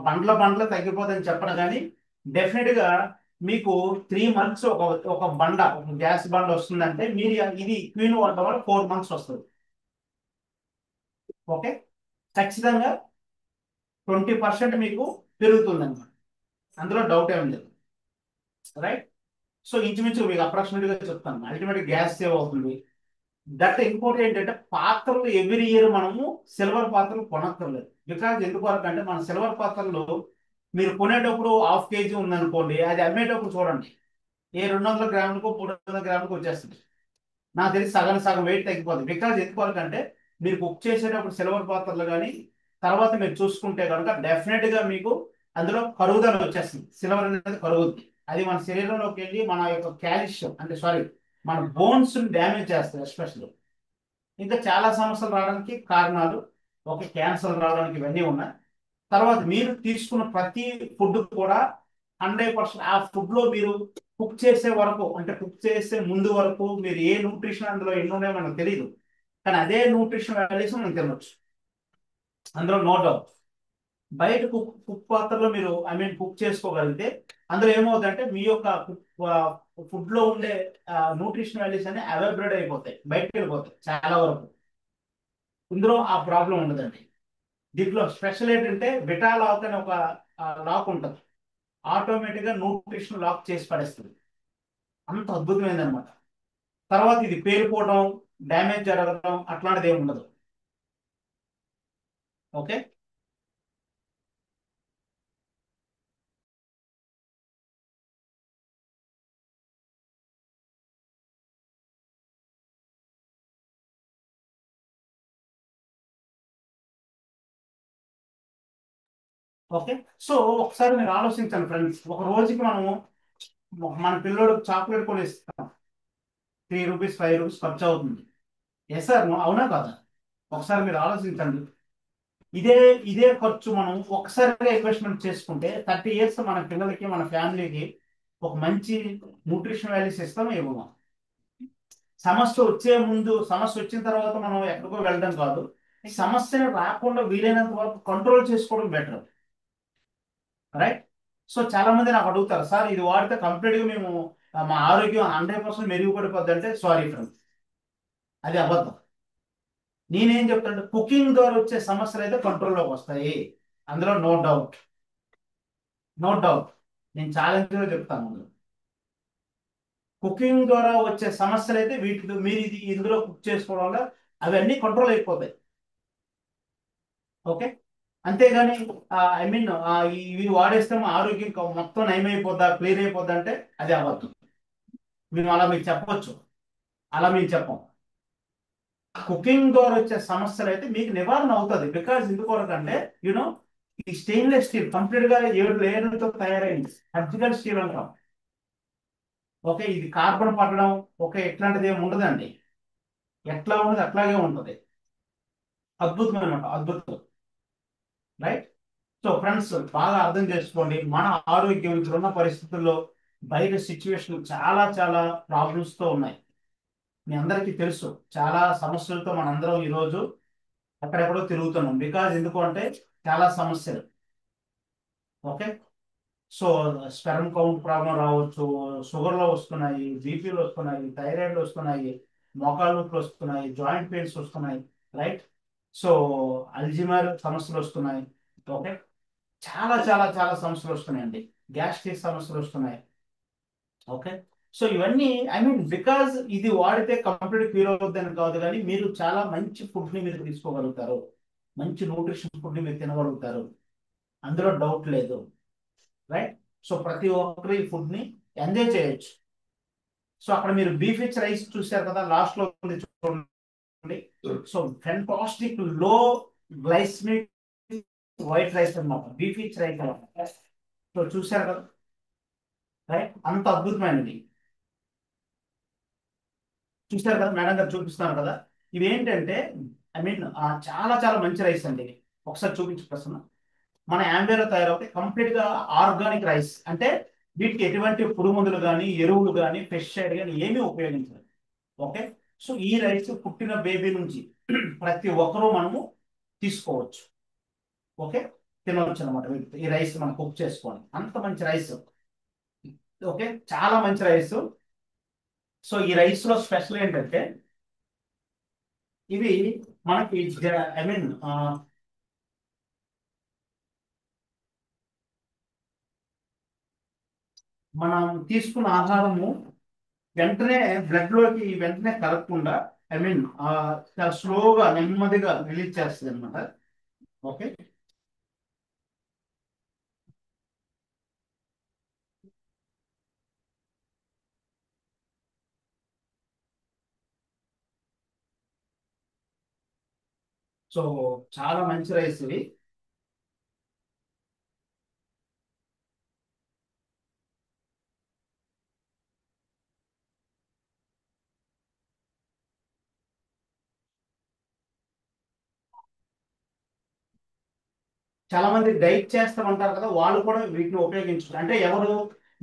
బండ్ల తగ్గిపోతుందని చెప్పను, కానీ డెఫినెట్ గా మీకు 3 months ఒక గ్యాస్ బండ వస్తుందంటే మీరు ఇది క్వీన్ వాడటం వల్ల 4 months వస్తుంది. ఓకే, ఖచ్చితంగా 20% మీకు పెరుగుతుంది అన్నమాట, అందులో డౌట్ ఏమి లేదు. రైట్. సో ఇంచుమించు మీకు అప్రాక్సిమేట్ గా చెప్తాను, అల్టిమేట్ గ్యాస్ సేవ్ అవుతుంది. దట్ ఇంకోటి ఏంటంటే పాత్రలు ఎవ్రీ ఇయర్ మనము సిల్వర్ పాత్రలు కొనక్కర్లేదు. బికాజ్ ఎందుకు అంటే మన సిల్వర్ పాత్రలు మీరు కొనేటప్పుడు 1/2 kg ఉందనుకోండి, అది అమ్మేటప్పుడు చూడండి ఏ 200 గ్రాములకు 300 గ్రాములకు వచ్చేస్తుంది. నాకు తెలిసి సగం వెయిట్ తగ్గిపోతుంది. బికాజ్ ఎందుకు అంటే మీరు కుక్ చేసేటప్పుడు సిల్వర్ పాత్రలు కానీ తర్వాత మీరు చూసుకుంటే కనుక డెఫినెట్ గా మీకు అందులో కరుగుదల వచ్చేస్తుంది. సిల్వర్ అనేది కరుగుద్ది, అది మన శరీరంలోకి వెళ్ళి మన యొక్క కాల్షియం అంటే మన బోన్స్ డ్యామేజ్ చేస్తుంది ఎస్పెషల్లీ. ఇంకా చాలా సమస్యలు రావడానికి కారణాలు, ఒక క్యాన్సర్ రావడానికి ఇవన్నీ ఉన్నాయి. తర్వాత మీరు తీసుకున్న ప్రతి ఫుడ్ కూడా 100% ఆ ఫుడ్ లో మీరు కుక్ చేసే వరకు అంటే కుక్ చేసే ముందు వరకు మీరు ఏ న్యూట్రిషన్ అందులో ఎన్ని ఉన్నాయో మనకు తెలియదు, కానీ అదే న్యూట్రిషన్ వాల్యూస్ మనం తినవచ్చు, అందులో నో డౌట్. బయట కుక్ పాత్రలో మీరు కుక్ చేసుకోగలిగితే అందులో ఏమవుతుందంటే మీ యొక్క ఫుడ్ లో ఉండే న్యూట్రిషన్ వాల్యూస్ అన్ని అవైబ్రేట్ అయిపోతాయి, బయటకు వెళ్ళిపోతాయి చాలా వరకు. ఇందులో ఆ ప్రాబ్లం ఉండదండి. దీంట్లో స్పెషల్ ఏంటంటే విటా లాక్ అని ఒక లాక్ ఉంటుంది, ఆటోమేటిక్ గా న్యూట్రిషన్ లాక్ చేసి పడేస్తుంది, అంత అద్భుతమైంది అనమాట. తర్వాత ఇది పేలిపోవడం, డ్యామేజ్ జరగడం అట్లాంటిది ఏమి ఉండదు. Okay, okay. సో ఒకసారి మీరు ఆలోచించండి ఫ్రెండ్స్, ఒక రోజుకి మనము మన పిల్లోడికి చాక్లెట్ కొని ఇస్తాం, 3 రూపీస్ 5 రూపీస్ ఖర్చు అవుతుంది. ఎస్ సార్, అవునా కాదా? ఒకసారి మీరు ఆలోచించండి. ఇదే ఖర్చు మనం ఒకసారిగా ఇన్వెస్ట్మెంట్ చేసుకుంటే 30 ఇయర్స్ మన పిల్లలకి మన ఫ్యామిలీకి ఒక మంచి న్యూట్రిషన్ వాల్యూస్ ఇస్తామో ఇవ్వమా. సమస్య వచ్చిన తర్వాత మనం ఎక్కడికో వెళ్ళడం కాదు, ఈ సమస్యను రాకుండా వీలైనంత వరకు కంట్రోల్ చేసుకోవడం బెటర్. రైట్. సో చాలా మంది నాకు అడుగుతారు, సార్ ఇది వాడితే కంప్లీట్ గా మేము మా ఆరోగ్యం 100% మెరుగుపడిపోద్ది అంటే సారీ ఫ్రెండ్స్, అది అబద్ధం. నేనేం చెప్తానంటే కుకింగ్ ద్వారా వచ్చే సమస్యలు అయితే కంట్రోల్లోకి వస్తాయి, అందులో నో డౌట్. నేను ఛాలెంజ్గా చెప్తాను, కుకింగ్ ద్వారా వచ్చే సమస్యలు అయితే మీరు ఇందులో కుక్ చేసుకోవడం వల్ల అవన్నీ కంట్రోల్ అయిపోతాయి. ఓకే, అంతేగాని ఇవి వాడేస్తే మా ఆరోగ్యం మొత్తం నయమైపోద్దా, క్లియర్ అయిపోద్దా అంటే అది అవ్వద్దు. మీకు చెప్పవచ్చు, అలా మేము చెప్పం. కుకింగ్ ద్వారా వచ్చే సమస్యలు అయితే మీకు నివారణ అవుతుంది. బికాజ్ ఎందుకొరకంటే ఈ స్టెయిన్లెస్ స్టీల్ కంప్లీట్ గా 7 లేయర్లతో తయారైంది, సర్జికల్ స్టీల్ అంటాం. ఓకే, ఇది కార్బన్ పట్టడం ఎట్లాంటిది ఏమి ఉండదండి, ఎట్లా ఉన్నది అట్లాగే ఉంటుంది. అద్భుతమైన అద్భుతం. రైట్. సో ఫ్రెండ్స్ బాగా అర్థం చేసుకోండి, మన ఆరోగ్యం ఇప్పుడున్న పరిస్థితుల్లో బయట సిచ్యువేషన్ చాలా చాలా ప్రాబ్లమ్స్ తో ఉన్నాయి. మీ అందరికీ తెలుసు చాలా సమస్యలతో మనందరం ఈరోజు ఎక్కడెక్కడో తిరుగుతున్నాం. బికాజ్ ఎందుకు అంటే చాలా సమస్యలు. Okay, so sperm count problem రావచ్చు, షుగర్లో వస్తున్నాయి, బీపీలు వస్తున్నాయి, థైరాయిడ్లు వస్తున్నాయి, మోకాళ్ళ నొప్పులు వస్తున్నాయి, జాయింట్ పెయిన్స్ వస్తున్నాయి, రైట్. సో అల్జిమర్ సమస్యలు వస్తున్నాయి. ఓకే, చాలా చాలా చాలా సమస్యలు వస్తున్నాయండి. గ్యాస్ట్రిక్ సమస్యలు వస్తున్నాయి. ఓకే, సో ఇవన్నీ బికాజ్ ఇది వాడితే కంప్లీట్ క్యూర్ అవుతుందని కాదు, కానీ మీరు చాలా మంచి ఫుడ్ని మీరు తీసుకోగలుగుతారు, మంచి న్యూట్రిషన్ ఫుడ్ని మీరు తినగలుగుతారు, అందులో డౌట్ లేదు, రైట్. సో ప్రతి ఒక్కరు ఈ ఫుడ్ని ఎంజాయ్ చేయొచ్చు. సో అక్కడ మీరు బీఫ్ రిచ్ రైస్ చూశారు కదా, లాస్ట్ లో ఉంది చూడండి. సో ఫెంటాస్టిక్ లో గ్లైసమిక్ వైట్ రైస్ అన్నమాట, బీఫ్ రిచ్ రైస్ అన్నమాట. సో చూశారు కదా, రైట్, అంత అద్భుతమైనది. చూస్తారు కదా, మేడం గారు చూపిస్తున్నారు కదా. ఇవి ఏంటంటే చాలా చాలా మంచి రైస్ అండి. ఒకసారి చూపించు ప్రశ్న. మన యాంబేలో తయారవుతాయి కంప్లీట్ గా ఆర్గానిక్ రైస్. అంటే వీటికి ఎటువంటి పురుగు మందులు కానీ, ఎరువులు కానీ, పెస్టిసైడ్ కానీ ఏమీ ఉపయోగించలేదు. ఓకే, సో ఈ రైస్ పుట్టిన బేబీ నుంచి ప్రతి ఒక్కరూ మనము తీసుకోవచ్చు. ఓకే, తినవచ్చు అనమాట. ఈ రైస్ మనం కుక్ చేసుకోవాలి, అంత మంచి రైస్. ఓకే, చాలా మంచి రైస్. సో ఈ రైస్ లో స్పెషల్ ఏంటంటే ఇవి మనకి మనం తీసుకున్న ఆహారము వెంటనే బ్లడ్ లోకి వెంటనే కలగకుండా చాలా స్లోగా నెమ్మదిగా రిలీజ్ చేస్తుంది అనమాట. ఓకే, సో చాలా మంచి రైస్ ఇవి. చాలా మంది డైట్ చేస్తామంటారు కదా, వాళ్ళు కూడా వీటిని ఉపయోగించుకుంటారు. అంటే ఎవరు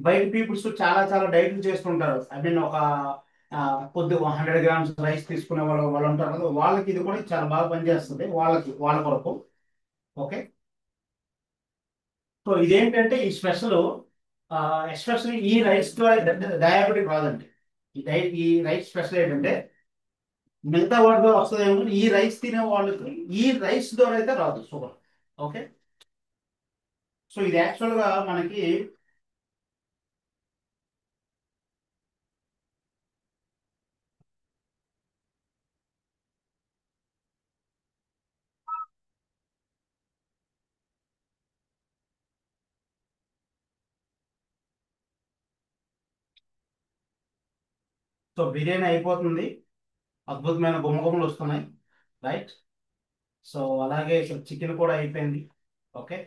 బయట పీపుల్స్ చాలా చాలా డైట్లు చేస్తుంటారు. ఒక కొద్ది 100 గ్రామ్స్ రైస్ తీసుకునే వాళ్ళు ఉంటారు కదా, వాళ్ళకి ఇది కూడా చాలా బాగా పనిచేస్తుంది, వాళ్ళ కొరకు. ఓకే, సో ఇదేంటంటే ఈ స్పెషల్ ఎస్పెషల్లీ ఈ రైస్ ద్వారా డయాబెటిక్ రాదండి. ఈ రైస్ స్పెషల్ ఏంటంటే మిగతా వాటి ద్వారా వస్తుందేమో, ఈ రైస్ తినే వాళ్ళకి ఈ రైస్ ద్వారా అయితే రాదు షుగర్. ఓకే, సో ఇది యాక్చువల్గా మనకి సో బిర్యానీ అయిపోతుంది, అద్భుతమైన గుమ్మగుమ్మలు వస్తున్నాయి, రైట్. సో అలాగే ఇక్కడ చికెన్ కూడా అయిపోయింది. ఓకే,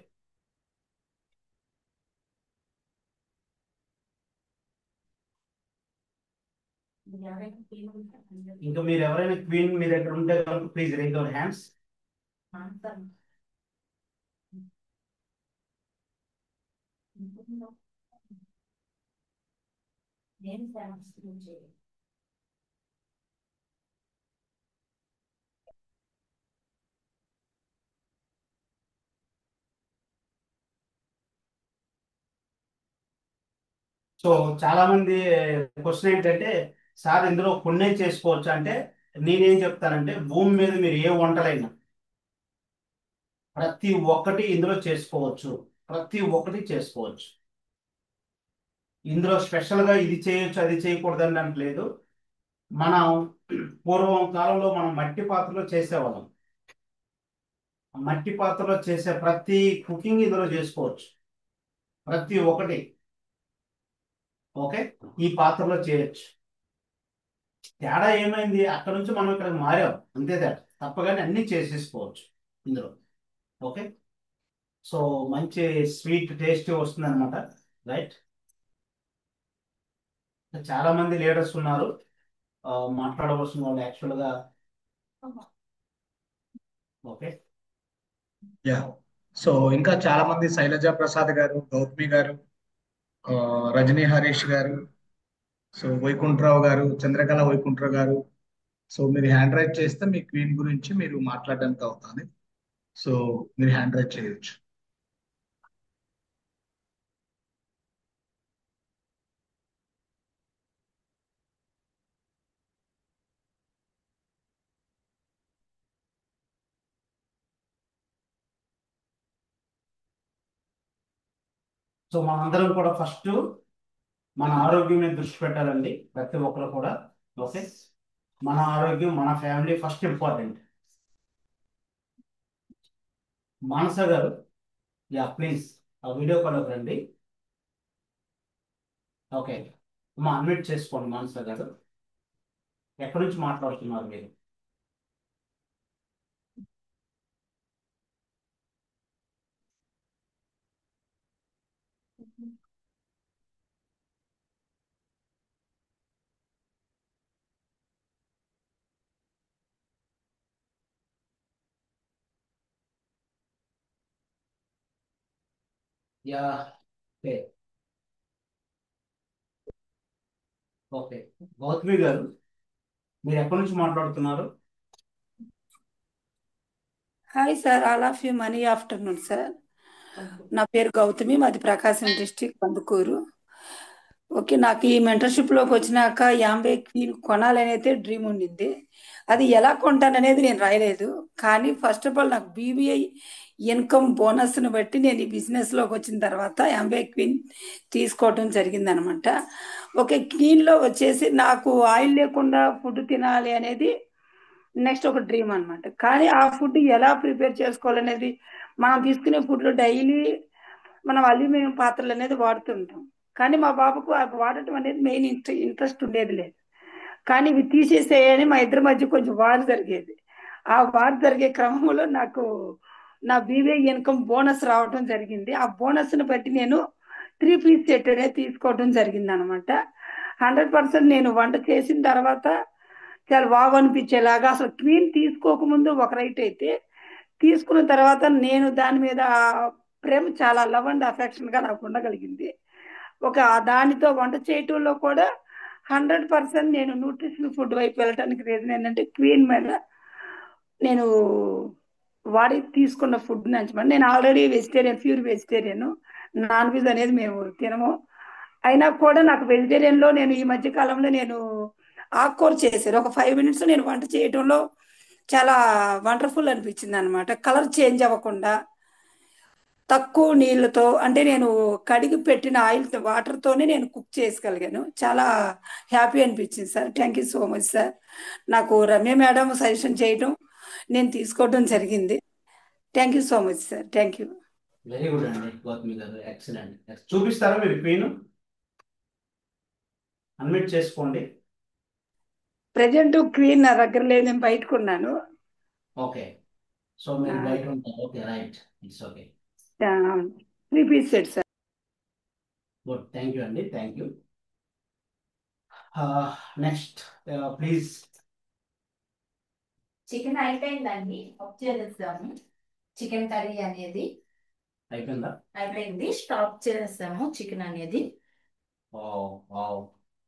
ఇంకా మీరు ఎవరైనా క్వీన్ మీ దగ్గర ఉంటే కనుక please rise your hands. So చాలా మంది క్వశ్చన్ ఏంటంటే, సార్ ఇందులో కొన్నే చేసుకోవచ్చు అంటే, నేనేం చెప్తానంటే భూమి మీద మీరు ఏ వంటలైనా ప్రతి ఒక్కటి ఇందులో చేసుకోవచ్చు, ప్రతి ఒక్కటి చేసుకోవచ్చు. ఇందులో స్పెషల్గా ఇది చేయొచ్చు అది చేయకూడదు అని లేదు. మనం పూర్వం కాలంలో మనం మట్టి పాత్రలో చేసేవాళ్ళం. మట్టి పాత్రలో చేసే ప్రతి కుకింగ్ ఇందులో చేసుకోవచ్చు, ప్రతి ఒక్కటి. ఓకే, ఈ పాత్రలో చేయొచ్చు. తేడా ఏమైంది, అక్కడ నుంచి మనం ఇక్కడ మారాం, అంతే తేడా తప్పగానే అన్ని చేసేసుకోవచ్చు ఇందులో. ఓకే, సో మంచి స్వీట్ టేస్ట్ వస్తుంది అనమాట, రైట్. చాలా మంది లీడర్స్ ఉన్నారు మాట్లాడవలసిన వాళ్ళు యాక్చువల్గా. ఓకే, యా, సో ఇంకా చాలా మంది శైలజ ప్రసాద్ గారు, గౌతమి గారు, రజనీ హరీష్ గారు, సో వైకుంఠరావు గారు, చంద్రకళ వైకుంఠరావు గారు, సో మీరు హ్యాండ్ రైజ్ చేస్తే మీ క్వీన్ గురించి మీరు మాట్లాడడానికి అవుతుంది. సో మీరు హ్యాండ్ రైజ్ చేయొచ్చు. సో మనందరం కూడా ఫస్ట్ మన ఆరోగ్యం మీద దృష్టి పెట్టాలండి, ప్రతి ఒక్కరు కూడా. ఓకే, మన ఆరోగ్యం, మన ఫ్యామిలీ ఫస్ట్ ఇంపార్టెంట్. మానస గారు, యా ప్లీజ్ ఆ వీడియో కాల్లోకి రండి. ఓకే అమ్మా, అన్మ్యూట్ చేసుకోండి మానస గారు. ఎక్కడి నుంచి మాట్లాడుతున్నారు మీరు? Yeah okay okay. గౌతమి గారు, మీరు ఎక్కడి నుంచి మాట్లాడుతున్నారు? Hi sir, all of you money afternoon sir. నా పేరు గౌతమి, మాది ప్రకాశం డిస్టిక్ కందుకూరు. ఓకే, నాకు ఈ మెంటర్షిప్లోకి వచ్చినాక 50 క్వీన్ కొనాలని అయితే డ్రీమ్ ఉండింది. అది ఎలా కొంటాననేది నేను రాయలేదు, కానీ ఫస్ట్ ఆఫ్ ఆల్ నాకు బీబీఐ ఇన్కమ్ బోనస్ను బట్టి నేను ఈ బిజినెస్లోకి వచ్చిన తర్వాత 50 క్వీన్ తీసుకోవటం జరిగిందనమాట. ఓకే, క్వీన్లో వచ్చేసి నాకు ఆయిల్ లేకుండా ఫుడ్ తినాలి అనేది నెక్స్ట్ ఒక డ్రీమ్ అనమాట. కానీ ఆ ఫుడ్ ఎలా ప్రిపేర్ చేసుకోవాలనేది, మనం తీసుకునే ఫుడ్లో డైలీ మనం అల్యూమినియం పాత్రలు అనేది వాడుతుంటాం, కానీ మా బాబుకు అవి వాడటం అనేది మెయిన్ ఇంట్రెస్ట్ ఉండేది లేదు. కానీ ఇవి తీసేసేయని మా ఇద్దరి మధ్య కొంచెం వార్ జరిగేది. ఆ వార్ జరిగే క్రమంలో నాకు నా బీబీఐ ఇన్కమ్ బోనస్ రావడం జరిగింది. ఆ బోనస్ని బట్టి నేను 3 పీస్ సెట్ అనేది తీసుకోవడం జరిగింది అనమాట. 100% నేను వంట చేసిన తర్వాత చాలా బాగా అనిపించేలాగా, అసలు క్వీన్ తీసుకోకముందు ఒక రైట్ అయితే, తీసుకున్న తర్వాత నేను దాని మీద ప్రేమ చాలా లవ్ అండ్ అఫెక్షన్గా నాకు ఉండగలిగింది. ఒక దానితో వంట చేయటంలో కూడా 100% నేను న్యూట్రిషన్ ఫుడ్ వైపు వెళ్ళడానికి రీజన్ ఏంటంటే క్వీన్ మీద నేను వాడి తీసుకున్న ఫుడ్ నుంచి. నేను already vegetarian, pure vegetarian, non veg అనేది మేము తినము. అయినా కూడా నాకు వెజిటేరియన్లో నేను ఈ మధ్య కాలంలో నేను ఆకుకూర చేశాను. ఒక 5 minutes నేను వంట చేయడంలో చాలా వండర్ఫుల్ అనిపించింది అనమాట. కలర్ చేంజ్ అవ్వకుండా తక్కువ నీళ్ళతో, అంటే నేను కడిగి పెట్టిన ఆయిల్ వాటర్తోనే నేను కుక్ చేసుకోగలిగాను. చాలా హ్యాపీ అనిపించింది sir. Thank you so much sir. నాకు రమ్య మేడం సజెషన్ చేయడం, నేను తీసుకోవడం జరిగింది. Thank you so much sir. Thank you. Very good అండి గౌతమి గారు, ఎక్సలెంట్. చూపిస్తారా మీరు క్వీన్? అన్మ్యూట్ చేసుకోండి. ప్రజెంట్ క్వీన్ నా దగ్గర లేదు, నేను బయటకు ఉన్నాను. ఓకే, సో మీరు బయట ఉంటారు. Okay, right, it's okay. 3 piece set sir. Good, thank you అండి, thank you. Next please. Chicken అయిపోయిందండి, ఆఫ్ చేసేసాము. చికెన్ కర్రీ అనేది అయిపోయిందా? అయిపోయింది, స్టాప్ చేసేసాము చికెన్ అనేది.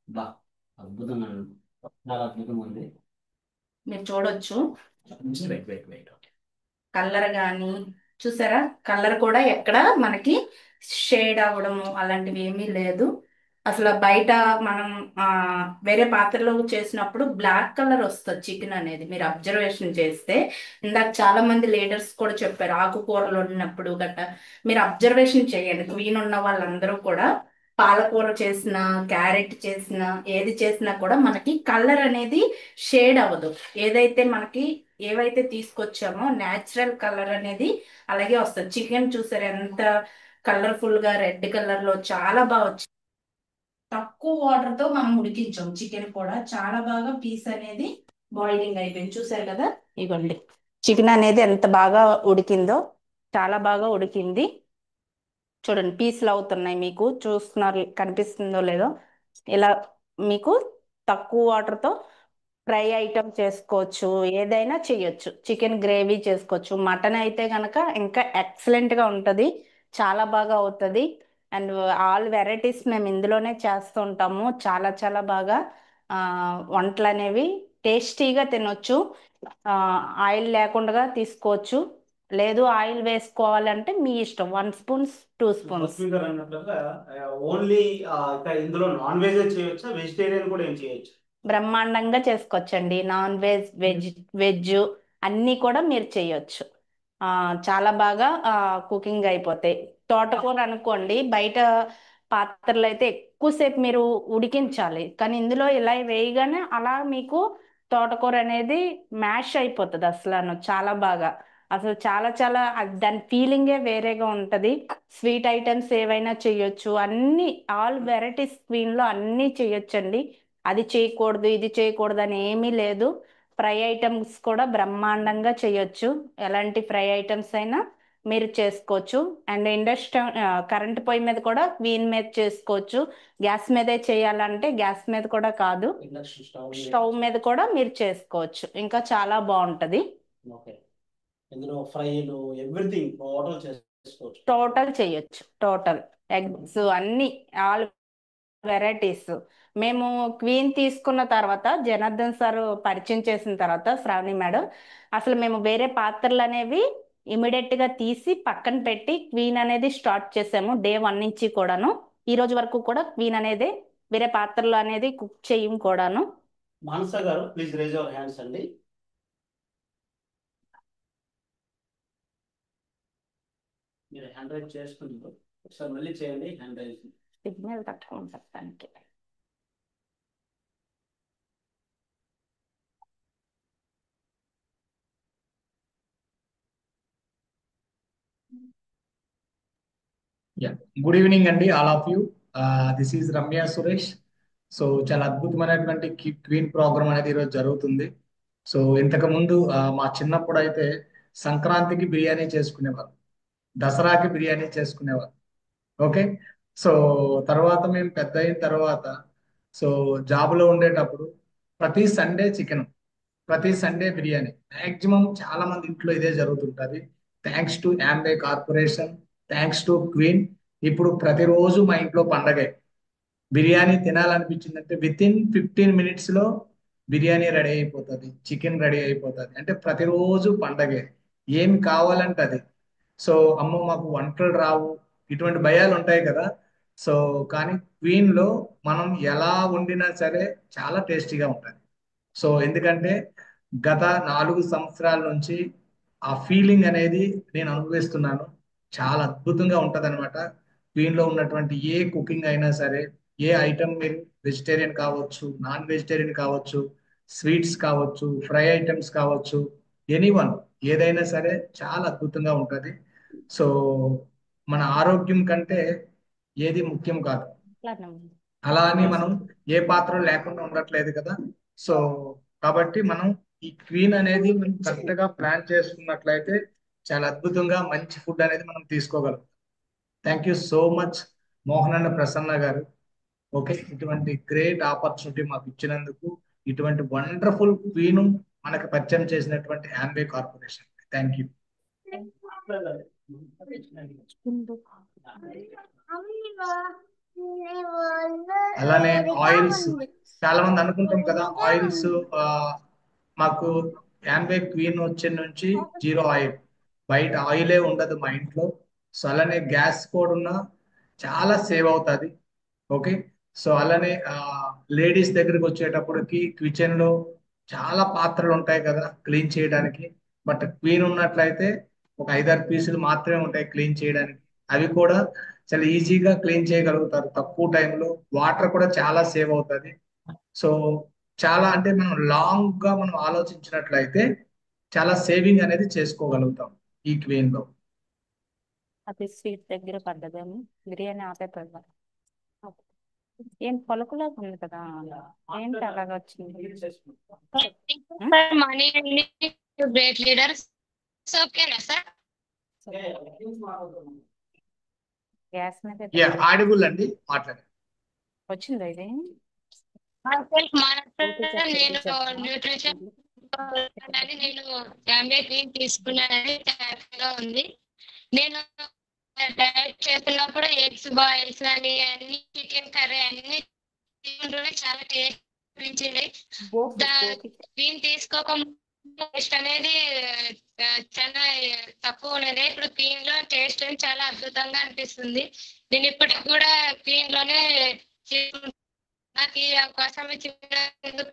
బా, అద్భుతంగా, చాలా అద్భుతంగా ఉంది. మీరు చూడొచ్చు వెయిట్ వెయిట్ వెయిట్. కలర్ కానీ చూసారా, కలర్ కూడా ఎక్కడ మనకి షేడ్ అవ్వడము అలాంటివి ఏమీ లేదు. అసలు బయట మనం వేరే పాత్రలో చేసినప్పుడు బ్లాక్ కలర్ వస్తుంది చికెన్ అనేది, మీరు అబ్జర్వేషన్ చేస్తే. ఇందాక చాలా మంది లీడర్స్ కూడా చెప్పారు, ఆకుకూరలు వండినప్పుడు గట్ట మీరు అబ్జర్వేషన్ చేయండి. క్వీన్ ఉన్న వాళ్ళందరూ కూడా పాలకూర చేసిన, క్యారెట్ చేసిన, ఏది చేసినా కూడా మనకి కలర్ అనేది షేడ్ అవ్వదు. ఏదైతే మనకి ఏవైతే తీసుకొచ్చామో న్యాచురల్ కలర్ అనేది అలాగే వస్తుంది. చికెన్ చూసారు ఎంత కలర్ఫుల్ గా రెడ్ కలర్ లో చాలా బాగా వచ్చింది. తక్కువ వాటర్ తో మనం ఉడికించాం చికెన్ కూడా, చాలా బాగా పీస్ అనేది బాయిలింగ్ అయిపోయింది. చూసారు కదా, ఇవ్వండి చికెన్ అనేది ఎంత బాగా ఉడికిందో, చాలా బాగా ఉడికింది. చూడండి పీసులు అవుతున్నాయి, మీకు చూస్తున్నారు, కనిపిస్తుందో లేదో. ఇలా మీకు తక్కువ వాటర్తో ఫ్రై ఐటమ్ చేసుకోవచ్చు, ఏదైనా చేయొచ్చు. చికెన్ గ్రేవీ చేసుకోవచ్చు. మటన్ అయితే కనుక ఇంకా ఎక్సలెంట్గా ఉంటుంది, చాలా బాగా అవుతుంది. అండ్ ఆల్ వెరైటీస్ మేము ఇందులోనే చేస్తూ ఉంటాము. చాలా చాలా బాగా వంటలు అనేవి టేస్టీగా తినొచ్చు. ఆయిల్ లేకుండా తీసుకోవచ్చు, లేదు ఆయిల్ వేసుకోవాలంటే మీ ఇష్టం. 1 స్పూన్ 2 స్పూన్స్. గౌతమి గారు అన్నట్లుగా ఓన్లీ ఇందులో నాన్ వెజ్ చేయొచ్చా, వెజిటేరియన్ కూడా ఏం చేయొచ్చు? బ్రహ్మాండంగా చేసుకోవచ్చండి. నాన్ వెజ్, వెజ్ అన్నీ కూడా మీరు చేయొచ్చు. చాలా బాగా కుకింగ్ అయిపోతాయి. తోటకూర అనుకోండి, బయట పాత్రలు అయితే ఎక్కువసేపు మీరు ఉడికించాలి, కానీ ఇందులో ఇలా వేయగానే అలా మీకు తోటకూర అనేది మ్యాష్ అయిపోతుంది అసలు చాలా బాగా. అసలు చాలా చాలా దాని ఫీలింగే వేరేగా ఉంటది. స్వీట్ ఐటమ్స్ ఏవైనా చేయొచ్చు, అన్ని ఆల్ వెరైటీస్ క్వీన్లో అన్నీ చేయొచ్చండి. అది చేయకూడదు ఇది చేయకూడదు అని ఏమీ లేదు. ఫ్రై ఐటమ్స్ కూడా బ్రహ్మాండంగా చేయొచ్చు. ఎలాంటి ఫ్రై ఐటమ్స్ అయినా మీరు చేసుకోవచ్చు. అండ్ కరెంట్ పొయ్యి మీద కూడా క్వీన్ మీద చేసుకోవచ్చు. గ్యాస్ మీదే చేయాలంటే గ్యాస్ మీద కూడా కాదు, స్టవ్ మీద కూడా మీరు చేసుకోవచ్చు. ఇంకా చాలా బాగుంటది. ఓకే, ఇందులో ఫ్రైలు ఎవ్రీథింగ్ టోటల్ చేసుకోవచ్చు. టోటల్ చేయొచ్చు. టోటల్ ఎగ్స్ అన్ని ఆల్ వెరైటీస్. మేము క్వీన్ తీసుకున్న తర్వాత, జనార్దన్ సార్ పరిచయం చేసిన తర్వాత, శ్రావణి మేడం, అసలు మేము వేరే పాత్రలు అనేవి ఇమీడియట్ గా తీసి పక్కన పెట్టి క్వీన్ అనేది స్టార్ట్ చేసాము. డే 1 నుంచి కూడాను ఈ రోజు వరకు కూడా క్వీన్ అనేది వేరే పాత్రలు అనేది కుక్ చేయం కూడాను. మానస గారు ప్లీజ్ రేజ్ యువర్ హ్యాండ్స్ అండి. మీరు హ్యాండ్ రైజ్ చేసుకుంటారు, ఒకసారి మళ్ళీ చేయండి హ్యాండ్ రైజ్. సిగ్నల్ తక్కువ ఉంటుంది దానికి. గుడ్ ఈవినింగ్ అండి all of you. This is Ramya Suresh. So చాలా అద్భుతమైనటువంటి క్వీన్ ప్రోగ్రామ్ అనేది ఈరోజు జరుగుతుంది. సో ఇంతకు ముందు మా చిన్నప్పుడు అయితే సంక్రాంతికి బిర్యానీ చేసుకునేవారు, దసరాకి బిర్యానీ చేసుకునేవారు. ఓకే, సో తర్వాత మేము పెద్ద అయిన తర్వాత సో జాబ్లో ఉండేటప్పుడు ప్రతి సండే చికెన్, ప్రతి సండే బిర్యానీ. మ్యాక్సిమం చాలా మంది ఇంట్లో ఇదే జరుగుతుంటది. థ్యాంక్స్ టు యాంబే కార్పొరేషన్, థ్యాంక్స్ టు క్వీన్, ఇప్పుడు ప్రతిరోజు మా ఇంట్లో పండగే. బిర్యానీ తినాలనిపించిందంటే విత్ ఇన్ 15 minutes లో బిర్యానీ రెడీ అయిపోతుంది, చికెన్ రెడీ అయిపోతుంది. అంటే ప్రతిరోజు పండగే, ఏమి కావాలంటే అది. సో అమ్మో మాకు వంటలు రావు, ఇటువంటి భయాలు ఉంటాయి కదా. సో కానీ క్వీన్ లో మనం ఎలా వండినా సరే చాలా టేస్టీగా ఉంటుంది. సో ఎందుకంటే గత 4 సంవత్సరాల నుంచి ఆ ఫీలింగ్ అనేది నేను అనుభవిస్తున్నాను. చాలా అద్భుతంగా ఉంటది అనమాట. క్వీన్ లో ఉన్నటువంటి ఏ కుకింగ్ అయినా సరే, ఏ ఐటమ్, మీరు వెజిటేరియన్ కావచ్చు, నాన్ వెజిటేరియన్ కావచ్చు, స్వీట్స్ కావచ్చు, ఫ్రై ఐటమ్స్ కావచ్చు, ఎనీవన్ ఏదైనా సరే చాలా అద్భుతంగా ఉంటది. సో మన ఆరోగ్యం కంటే ఏది ముఖ్యం కాదు. అలా అని మనం ఏ పాత్ర లేకుండా ఉండట్లేదు కదా. సో కాబట్టి మనం ఈ క్వీన్ అనేది మనం కరెక్ట్ గా ప్లాన్ చేసుకున్నట్లయితే చాలా అద్భుతంగా మంచి ఫుడ్ అనేది మనం తీసుకోగలం. Thank you so much Mohan అన్న ప్రసన్న గారు. ఓకే, ఇటువంటి గ్రేట్ ఆపర్చునిటీ మాకు ఇచ్చినందుకు, ఇటువంటి వండర్ఫుల్ క్వీన్ మనకు పరిచయం చేసినటువంటి యాంబే కార్పొరేషన్, థ్యాంక్ యూ. అలానే ఆయిల్స్, చాలా మంది అనుకుంటాం కదా ఆయిల్స్, మాకు యాంబే క్వీన్ వచ్చే నుంచి 0 ఆయిల్, బయట ఆయిలే ఉండదు మా ఇంట్లో. సో అలానే గ్యాస్ కూడా ఉన్న చాలా సేవ్ అవుతుంది. ఓకే, సో అలానే లేడీస్ దగ్గరికి వచ్చేటప్పటికి కిచెన్ లో చాలా పాత్రలు ఉంటాయి కదా క్లీన్ చేయడానికి. బట్ క్వీన్ ఉన్నట్లయితే ఒక 5-6 పీసులు మాత్రమే ఉంటాయి క్లీన్ చేయడానికి. అవి కూడా చాలా ఈజీగా క్లీన్ చేయగలుగుతారు తక్కువ టైంలో. వాటర్ కూడా చాలా సేవ్ అవుతుంది. సో చాలా అంటే మనం లాంగ్ గా మనం ఆలోచించినట్లయితే చాలా సేవింగ్ అనేది చేసుకోగలుగుతాం ఈ క్వీన్ లో. అది స్వీట్ దగ్గర పడ్డదేమో, బిర్యానీ ఆపే పడ్డా. ఏం పలుకులాగా ఉంది కదా, ఏంటి అలాగా వచ్చింది? మనీ అండి, గ్రేట్ లీడర్స్. ఓకేనా సార్? గ్యాస్ మీద ఆడిబుల్ అండి, మాట్లాడండి. వచ్చిందా ఇది? నేను న్యూట్రిషన్ నేను యాంబే క్వీన్ తీసుకున్నానని హ్యాపీగా ఉంది. నేను డైట్ చేస్తున్నప్పుడు ఎగ్స్ బాయిల్స్ అని అన్ని చికెన్ కర్రీ అన్ని తీసుకుంటూనే చాలా టేస్ట్ గురించి గోపి గోపి క్వీన్ తీసుకోకుండా టేస్ట్ అనేది చాలా తక్కువ ఉన్నది. ఇప్పుడు క్వీన్ లో టేస్ట్ చాలా అద్భుతంగా అనిపిస్తుంది. నేను ఇప్పటికి కూడా క్వీన్ లోనే చేసుకుంటున్నాను. నాకు ఈ అవకాశం ఇచ్చినందుకు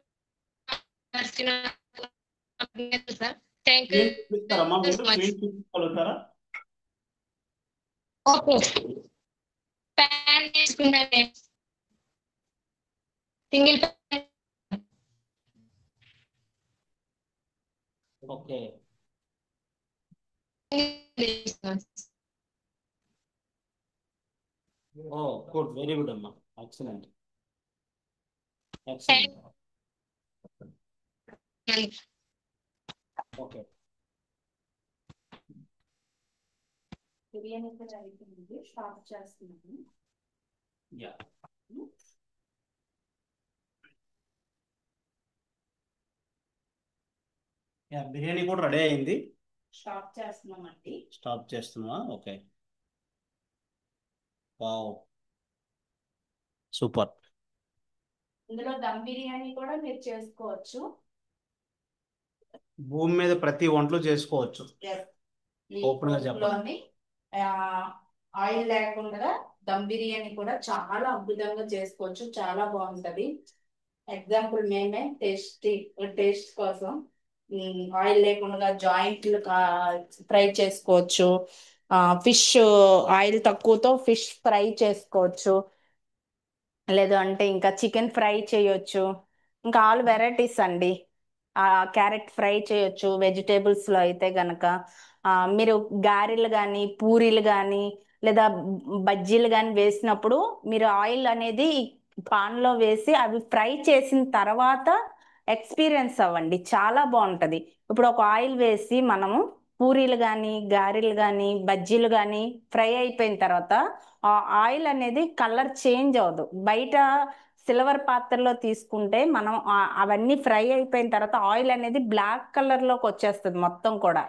సార్ థ్యాంక్ యూ క్వీన్ చూపిస్తారమ్మా, మీరు సో మచ్. క్వీన్ చూపించగలుగుతారా? ఓకే ప్యాన్ తీసుకున్నాను, single pan. Okay, oh good, very good అమ్మా, ఎక్సలెంట్ ఎక్సలెంట్. ఓకే, బిర్యానీ కూడా అయిపోయింది, స్టార్ట్ చేస్తున్నాను. యా యా బిర్యానీ కూడా రెడీ అయింది. స్టార్ట్ చేస్తున్నామండి. స్టాప్ చేస్తున్నావా? Okay, wow super. ఇందులో దమ్ బిర్యానీ కూడా మీరు చేసుకోవచ్చు. భూమి మీద ప్రతి వంటలు చేసుకోవచ్చు. Yes. ఈ ఓపెన్ గా చెప్పండి. పోపులోని ఆయిల్ లేకుండా దమ్ బిర్యానీ కూడా చాలా అద్భుతంగా చేసుకోవచ్చు, చాలా బాగుంటది. ఎగ్జాంపుల్ మేమే టేస్ట్ కోసం ఆయిల్ లేకుండా జాయింట్లు ఫ్రై చేసుకోవచ్చు. ఫిష్ ఆయిల్ తక్కువతో ఫిష్ ఫ్రై చేసుకోవచ్చు. లేదు అంటే ఇంకా చికెన్ ఫ్రై చేయొచ్చు. ఇంకా ఆల్ వెరైటీస్ అండి. క్యారెట్ ఫ్రై చేయొచ్చు వెజిటేబుల్స్లో అయితే గనక. మీరు గారెలు కానీ పూరీలు కానీ లేదా బజ్జీలు కానీ వేసినప్పుడు మీరు ఆయిల్ అనేది పాన్లో వేసి అవి ఫ్రై చేసిన తర్వాత ఎక్స్పీరియన్స్ అవ్వండి, చాలా బాగుంటుంది. ఇప్పుడు ఒక ఆయిల్ వేసి మనము పూరీలు కానీ గారెలు కానీ బజ్జీలు కానీ ఫ్రై అయిపోయిన తర్వాత ఆ ఆయిల్ అనేది కలర్ చేంజ్ అవ్వదు. బయట సిల్వర్ పాత్రలో తీసుకుంటే మనం అవన్నీ ఫ్రై అయిపోయిన తర్వాత ఆయిల్ అనేది బ్లాక్ కలర్లోకి వచ్చేస్తుంది మొత్తం కూడా.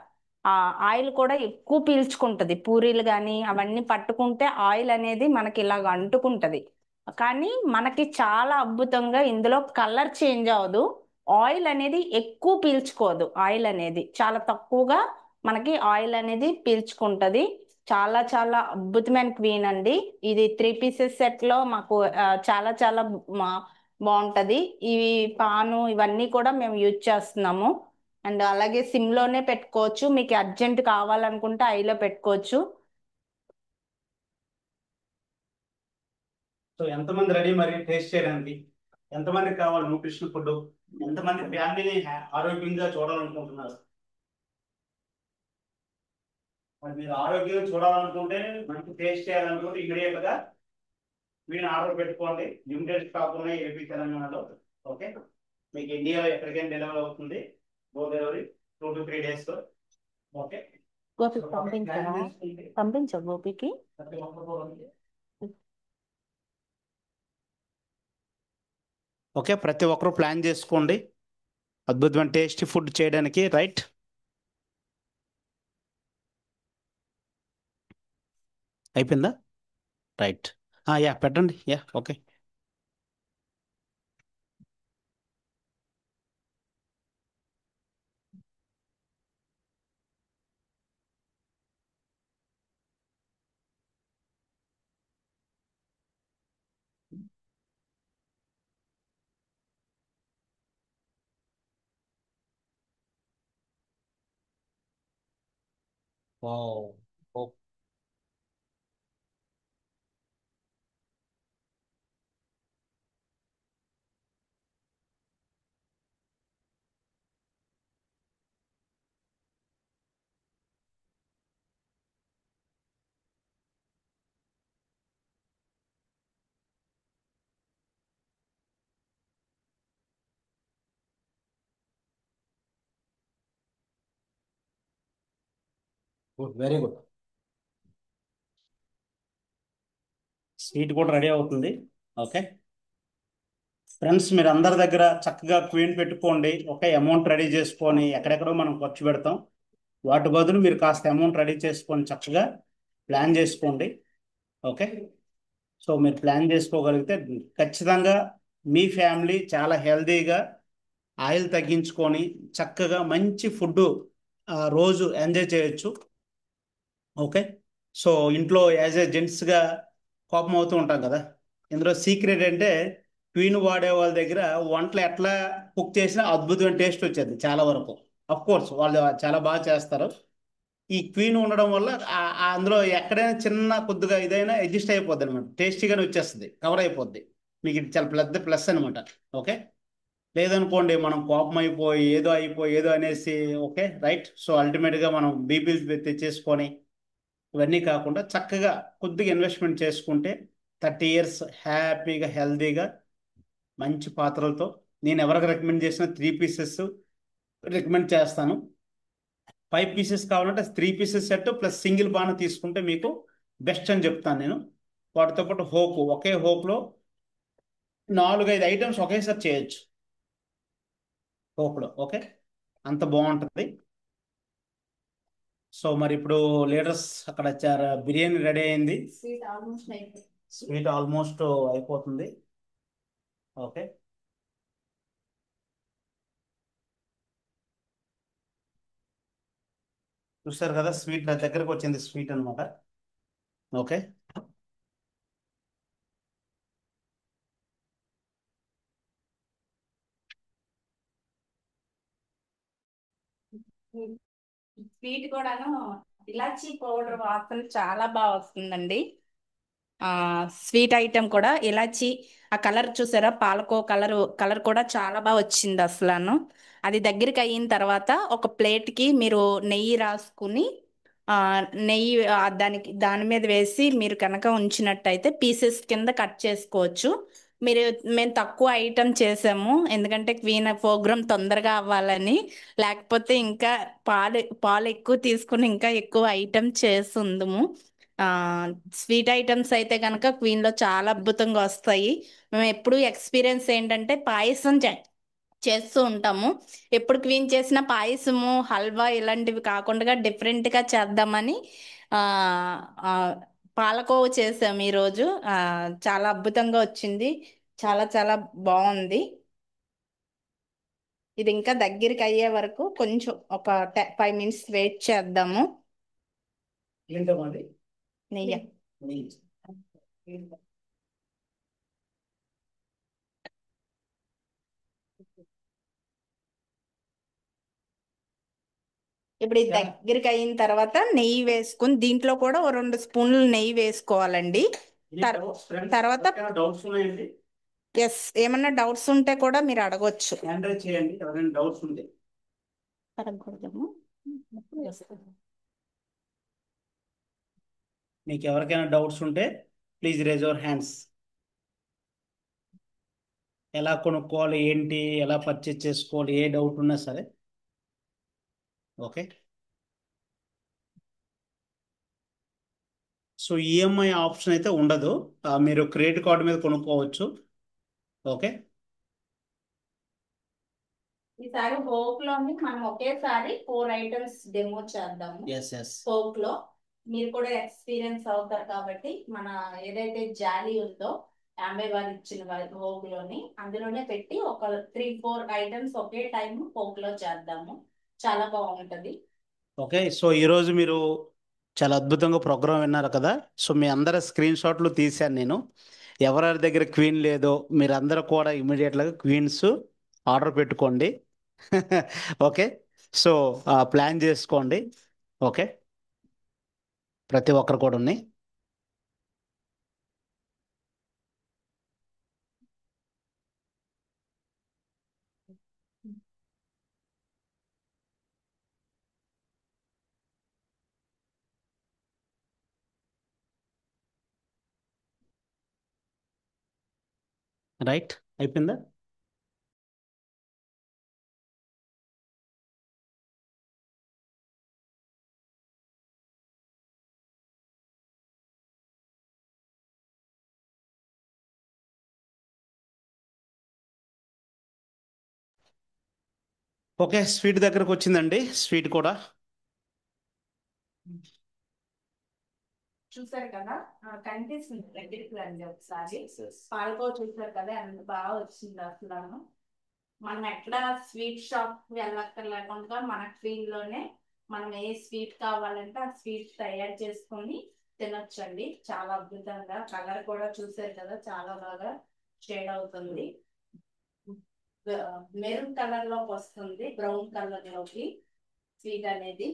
ఆ ఆయిల్ కూడా ఎక్కువ పీల్చుకుంటుంది. పూరీలు కానీ అవన్నీ పట్టుకుంటే ఆయిల్ అనేది మనకి ఇలాగ అంటుకుంటుంది. కానీ మనకి చాలా అద్భుతంగా ఇందులో కలర్ చేంజ్ అవ్వదు, ఆయిల్ అనేది ఎక్కువ పీల్చుకోదు. ఆయిల్ అనేది చాలా తక్కువగా మనకి ఆయిల్ అనేది పీల్చుకుంటుంది. చాలా చాలా అద్భుతమైన క్వీన్ అండి ఇది. 3 పీసెస్ సెట్ లో మాకు చాలా చాలా బాగుంటది. ఇవి పాను ఇవన్నీ కూడా మేము యూజ్ చేస్తున్నాము. అండ్ అలాగే సిమ్ లోనే పెట్టుకోవచ్చు, మీకు అర్జెంట్ కావాలనుకుంటే ఐలో పెట్టుకోవచ్చు. సో ఎంతమంది రెడీ మరి టేస్ట్ చేయడానికి? ఎంతమందికి కావాలి న్యూట్రిషన్ ఫుడ్? ఎంతమంది ఫ్యామిలీని ఆరోగ్యంగా చూడాలనుకుంటున్నారు? మరి మీరు ఆరోగ్యంగా చూడాలనుకుంటే, మంచి టేస్ట్ చేయాలనుకుంటే ఇమీడియట్ గా మీరు ఆర్డర్ పెట్టుకోండి. లిమిటెడ్ స్టాక్ ఉన్నాయి ఏపీ తెలంగాణలో. ఓకే, మీకు ఇండియాలో ఎక్కడికైనా డెలివరీ అవుతుంది. Door delivery 2 to 3 days. Okay, గోపికి పంపించరా? పంపించవు గోపికి. ఓకే, ప్రతి ఒక్కరు ప్లాన్ చేసుకోండి అద్భుతమైన టేస్టీ ఫుడ్ చేయడానికి. రైట్, అయిపోయిందా? రైట్, యా పెట్టండి. Yeah okay. Wow, good, very good. Sweet కూడా రెడీ అవుతుంది. ఓకే ఫ్రెండ్స్, మీరు అందరి దగ్గర చక్కగా క్వీన్ పెట్టుకోండి. ఒక అమౌంట్ రెడీ చేసుకొని ఎక్కడెక్కడో మనం ఖర్చు పెడతాం, వాటి బదులు మీరు కాస్త అమౌంట్ రెడీ చేసుకొని చక్కగా ప్లాన్ చేసుకోండి. ఓకే, సో మీరు ప్లాన్ చేసుకోగలిగితే ఖచ్చితంగా మీ ఫ్యామిలీ చాలా హెల్తీగా ఆయిల్ తగ్గించుకొని చక్కగా మంచి ఫుడ్ రోజు ఎంజాయ్ చేయొచ్చు. ఓకే. సో ఇంట్లో యాజ్ ఏ జెంట్స్గా కోపం అవుతూ ఉంటాం కదా. ఇందులో సీక్రెట్ అంటే క్వీన్ వాడే వాళ్ళ దగ్గర వంటలు ఎట్లా కుక్ చేసినా అద్భుతమైన టేస్ట్ వచ్చేది చాలా వరకు. అఫ్ కోర్స్ వాళ్ళు చాలా బాగా చేస్తారు. ఈ క్వీన్ ఉండడం వల్ల అందులో ఎక్కడైనా చిన్న కొద్దిగా ఇదైనా అడ్జస్ట్ అయిపోద్ది అనమాట, టేస్టీగానే వచ్చేస్తుంది, కవర్ అయిపోద్ది. మీకు ఇది చాలా పెద్ద ప్లస్ అనమాట. ఓకే. లేదనుకోండి మనం కోపం అయిపోయి ఏదో అనేసి ఓకే రైట్. సో అల్టిమేట్గా మనం బీపీలు తెచ్చేసుకొని ఇవన్నీ కాకుండా చక్కగా కొద్దిగా ఇన్వెస్ట్మెంట్ చేసుకుంటే 30 years హ్యాపీగా హెల్తీగా మంచి పాత్రలతో నేను ఎవరికి రికమెండ్ చేసిన 3 pieces రికమెండ్ చేస్తాను. 5 pieces కావాలంటే 3 pieces సెట్ ప్లస్ సింగిల్ బాణ తీసుకుంటే మీకు బెస్ట్ అని చెప్తాను నేను. వాటితో పాటు ఒకే హోప్లో 4-5 ఐటమ్స్ ఒకేసారి చేయొచ్చు హోప్లో. ఓకే, అంత బాగుంటుంది. సో మరి ఇప్పుడు లీడర్స్ అక్కడ బిర్యానీ రెడీ అయింది, స్వీట్ ఆల్మోస్ట్ అయిపోతుంది. ఓకే. చూస్తారు కదా స్వీట్ నా దగ్గరకు వచ్చింది, స్వీట్ అనమాట. ఓకే. స్వీట్ కూడాను ఇలాచీ పౌడర్ వాసన చాలా బాగా వస్తుందండి. స్వీట్ ఐటెం కూడా ఇలాచి ఆ కలర్ చూసారా, పాలకో కలర్ కూడా చాలా బాగా వచ్చింది అసలు. అది దగ్గరికి అయిన తర్వాత ఒక ప్లేట్కి మీరు నెయ్యి రాసుకుని నెయ్యి దాని మీద వేసి మీరు కనుక ఉంచినట్టయితే పీసెస్ కింద కట్ చేసుకోవచ్చు. మేము తక్కువ ఐటెం చేసాము ఎందుకంటే క్వీన్ ప్రోగ్రామ్ తొందరగా అవ్వాలని, లేకపోతే ఇంకా పాలు ఎక్కువ తీసుకుని ఇంకా ఎక్కువ ఐటెం చేస్తుందము. స్వీట్ ఐటమ్స్ అయితే కనుక క్వీన్లో చాలా అద్భుతంగా వస్తాయి. మేము ఎప్పుడు ఎక్స్పీరియన్స్ ఏంటంటే పాయసం చేస్తూ ఉంటాము. ఎప్పుడు క్వీన్ చేసిన పాయసము హల్వా ఇలాంటివి కాకుండా డిఫరెంట్గా చేద్దామని పాలకోవ చేసాము ఈరోజు. చాలా అద్భుతంగా వచ్చింది, చాలా చాలా బాగుంది. ఇది ఇంకా దగ్గరికి అయ్యే వరకు కొంచెం ఒక 5 minutes వెయిట్ చేద్దాము. ఏంటోమండి నెయ్యి ఇప్పుడు ఇది దగ్గరికి అయిన తర్వాత నెయ్యి వేసుకుని దీంట్లో కూడా ఓ 2 స్పూన్లు నెయ్యి వేసుకోవాలండి. తర్వాత డౌట్స్ ఉన్నాయండి? ఏమన్నా డౌట్స్ ఉంటే కూడా మీరు అడగొచ్చు. హ్యాండ్ రైజ్ చేయండి ఎవరైనా డౌట్స్ ఉంటే. మీకు ఎవరికైనా డౌట్స్ ఉంటే ప్లీజ్ రేజ్ యువర్ హ్యాండ్స్. ఎలా కొనుక్కోవాలి ఏంటి, ఎలా పర్చేజ్ చేసుకోవాలి, ఏ డౌట్ ఉన్నా సరే. ఓకే. సో ఈఎంఐ ఆప్షన్ అయితే ఉండదు, మీరు క్రెడిట్ కార్డు మీద కొనుక్కోవచ్చు. ఓకే. ఈసారి హోప్ లోని మనం ఒకేసారి 4 items డెమో చేద్దాము. హోప్ లో మీరు కూడా ఎక్స్పీరియన్స్ అవుతారు కాబట్టి మన ఏదైతే జాలీ ఉందో 50 వారు ఇచ్చిన హోప్ లోని అందులోనే పెట్టి ఒక 3-4 items ఒకే టైం హోప్ లో చేద్దాము, చాలా బాగుంటది. ఓకే. సో ఈరోజు మీరు చాలా అద్భుతంగా ప్రోగ్రామ్ విన్నారు కదా. సో మీ అందరి స్క్రీన్ షాట్లు తీశాను నేను. ఎవరి దగ్గర క్వీన్ లేదో మీరందరూ కూడా ఇమీడియట్గా క్వీన్స్ ఆర్డర్ పెట్టుకోండి. ఓకే. సో ప్లాన్ చేసుకోండి. ఓకే, ప్రతి ఒక్కరు కూడా ఉన్నాయి. రైట్, అయిపోయిందా? ఓకే, స్వీట్ దగ్గరకు వచ్చిందండి. స్వీట్ కూడా చూసారు కదా కనిపిస్తుంది దగ్గరికి రండి ఒకసారి. పాలకోవ చూసారు కదా ఎంత బాగా వచ్చింది అసలు. మనం ఎట్లా స్వీట్ షాప్ వెళ్ళక్కర్లేకుండా మన క్వీన్ లోనే మనం ఏ స్వీట్ కావాలంటే ఆ స్వీట్ తయారు చేసుకొని తినొచ్చండి. చాలా అద్భుతంగా కలర్ కూడా చూసారు కదా చాలా బాగా షేడ్ అవుతుంది. మెరూన్ కలర్ లోకి వస్తుంది, బ్రౌన్ కలర్ లోకి స్వీట్ అనేది.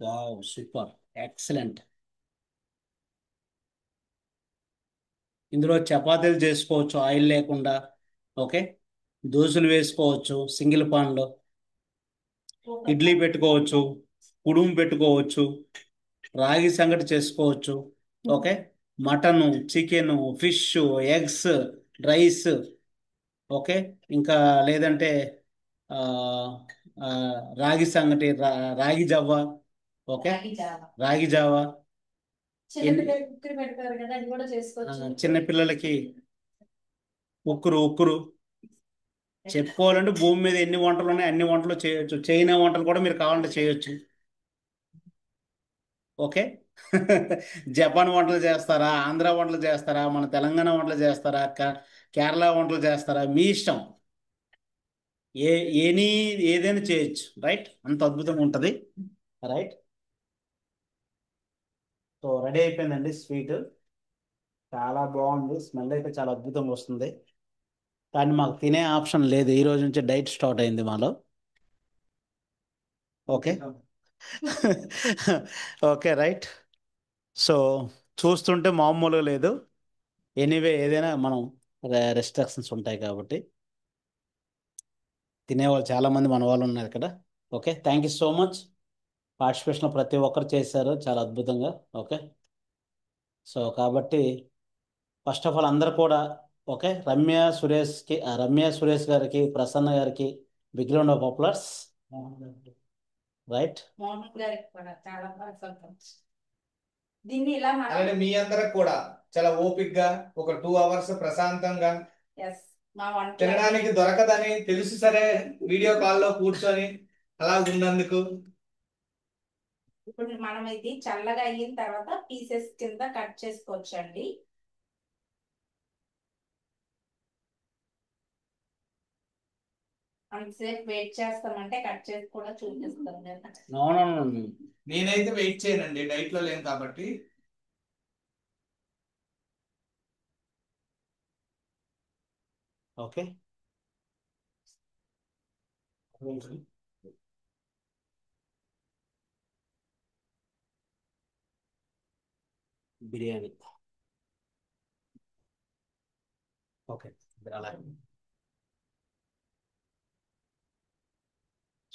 Wow, super, excellent. ఇందులో చపాతీలు చేసుకోవచ్చు ఆయిల్ లేకుండా. ఓకే, దోశలు వేసుకోవచ్చు సింగిల్ పాన్లో, ఇడ్లీ పెట్టుకోవచ్చు, కుడుము పెట్టుకోవచ్చు, రాగి సంగటి చేసుకోవచ్చు. Okay, mutton, chicken, fish, eggs, rice. Okay, ఇంకా లేదంటే ఆ, ఆ, రాగి సంగటి, రాగి జవ్వ. ఓకే, రాగి జావ. చిన్నపిల్లలకి ఉక్కిరి పెడతారు కదా, అది కూడా చేసుకోవచ్చు. చిన్నపిల్లలకి ఉక్కురు చెప్పుకోవాలంటే భూమి మీద ఎన్ని వంటలు ఉన్నాయి అన్ని వంటలు చేయొచ్చు. చైనా వంటలు కూడా మీరు కావాలంటే చేయొచ్చు. ఓకే. జపాన్ వంటలు చేస్తారా, ఆంధ్ర వంటలు చేస్తారా, మన తెలంగాణ వంటలు చేస్తారా, కేరళ వంటలు చేస్తారా, మీ ఇష్టం. ఏ ఎనీ ఏదైనా చేయొచ్చు. రైట్, అంత అద్భుతంగా ఉంటుంది. రైట్, సో రెడీ అయిపోయిందండి స్వీట్. చాలా బాగుంది, స్మెల్ అయితే చాలా అద్భుతంగా వస్తుంది. కానీ మాకు తినే ఆప్షన్ లేదు, ఈ రోజు నుంచి డైట్ స్టార్ట్ అయింది మాలో. ఓకే. Okay, right. సో చూస్తుంటే మామూలుగా లేదు. ఎనీవే ఏదైనా మనం రెస్ట్రిక్షన్స్ ఉంటాయి కాబట్టి తినేవాళ్ళు చాలామంది మన వాళ్ళు ఉన్నారు ఇక్కడ. Okay, thank you so much. Participation ప్రతి ఒక్కరు చేశారు చాలా అద్భుతంగా. ఓకే, సో కాబట్టి ఫస్ట్ ఆఫ్ ఆల్ అందరు కూడా ఓకే, రమ్య సురేష్ గారికి, ప్రసన్న గారికి big round of applause. Right, Mohan గారికి కూడా చాలా బాగా సంతోషం. దీన్ని ఇలా అలానే మీ అందరికి కూడా చాలా ఓపిక్గా ఒక 2 hours ప్రశాంతంగా మా వంట తినడానికి దొరకదని తెలుసు సరే వీడియో కాల్లో కూర్చొని అలా ఉన్నందుకు. ఇప్పుడు మనం ఇది చల్లగా అయిన తర్వాత పీసెస్ కింద కట్ చేసుకోవచ్చండి. అంతసేపు వెయిట్ చేస్తామంటే కట్ చేసి కూడా చూపిస్తాం కదా. నేనైతే వెయిట్ చేయనండి, డైట్ లో లేను కాబట్టి. Okay, biryani. ఓకే, అలా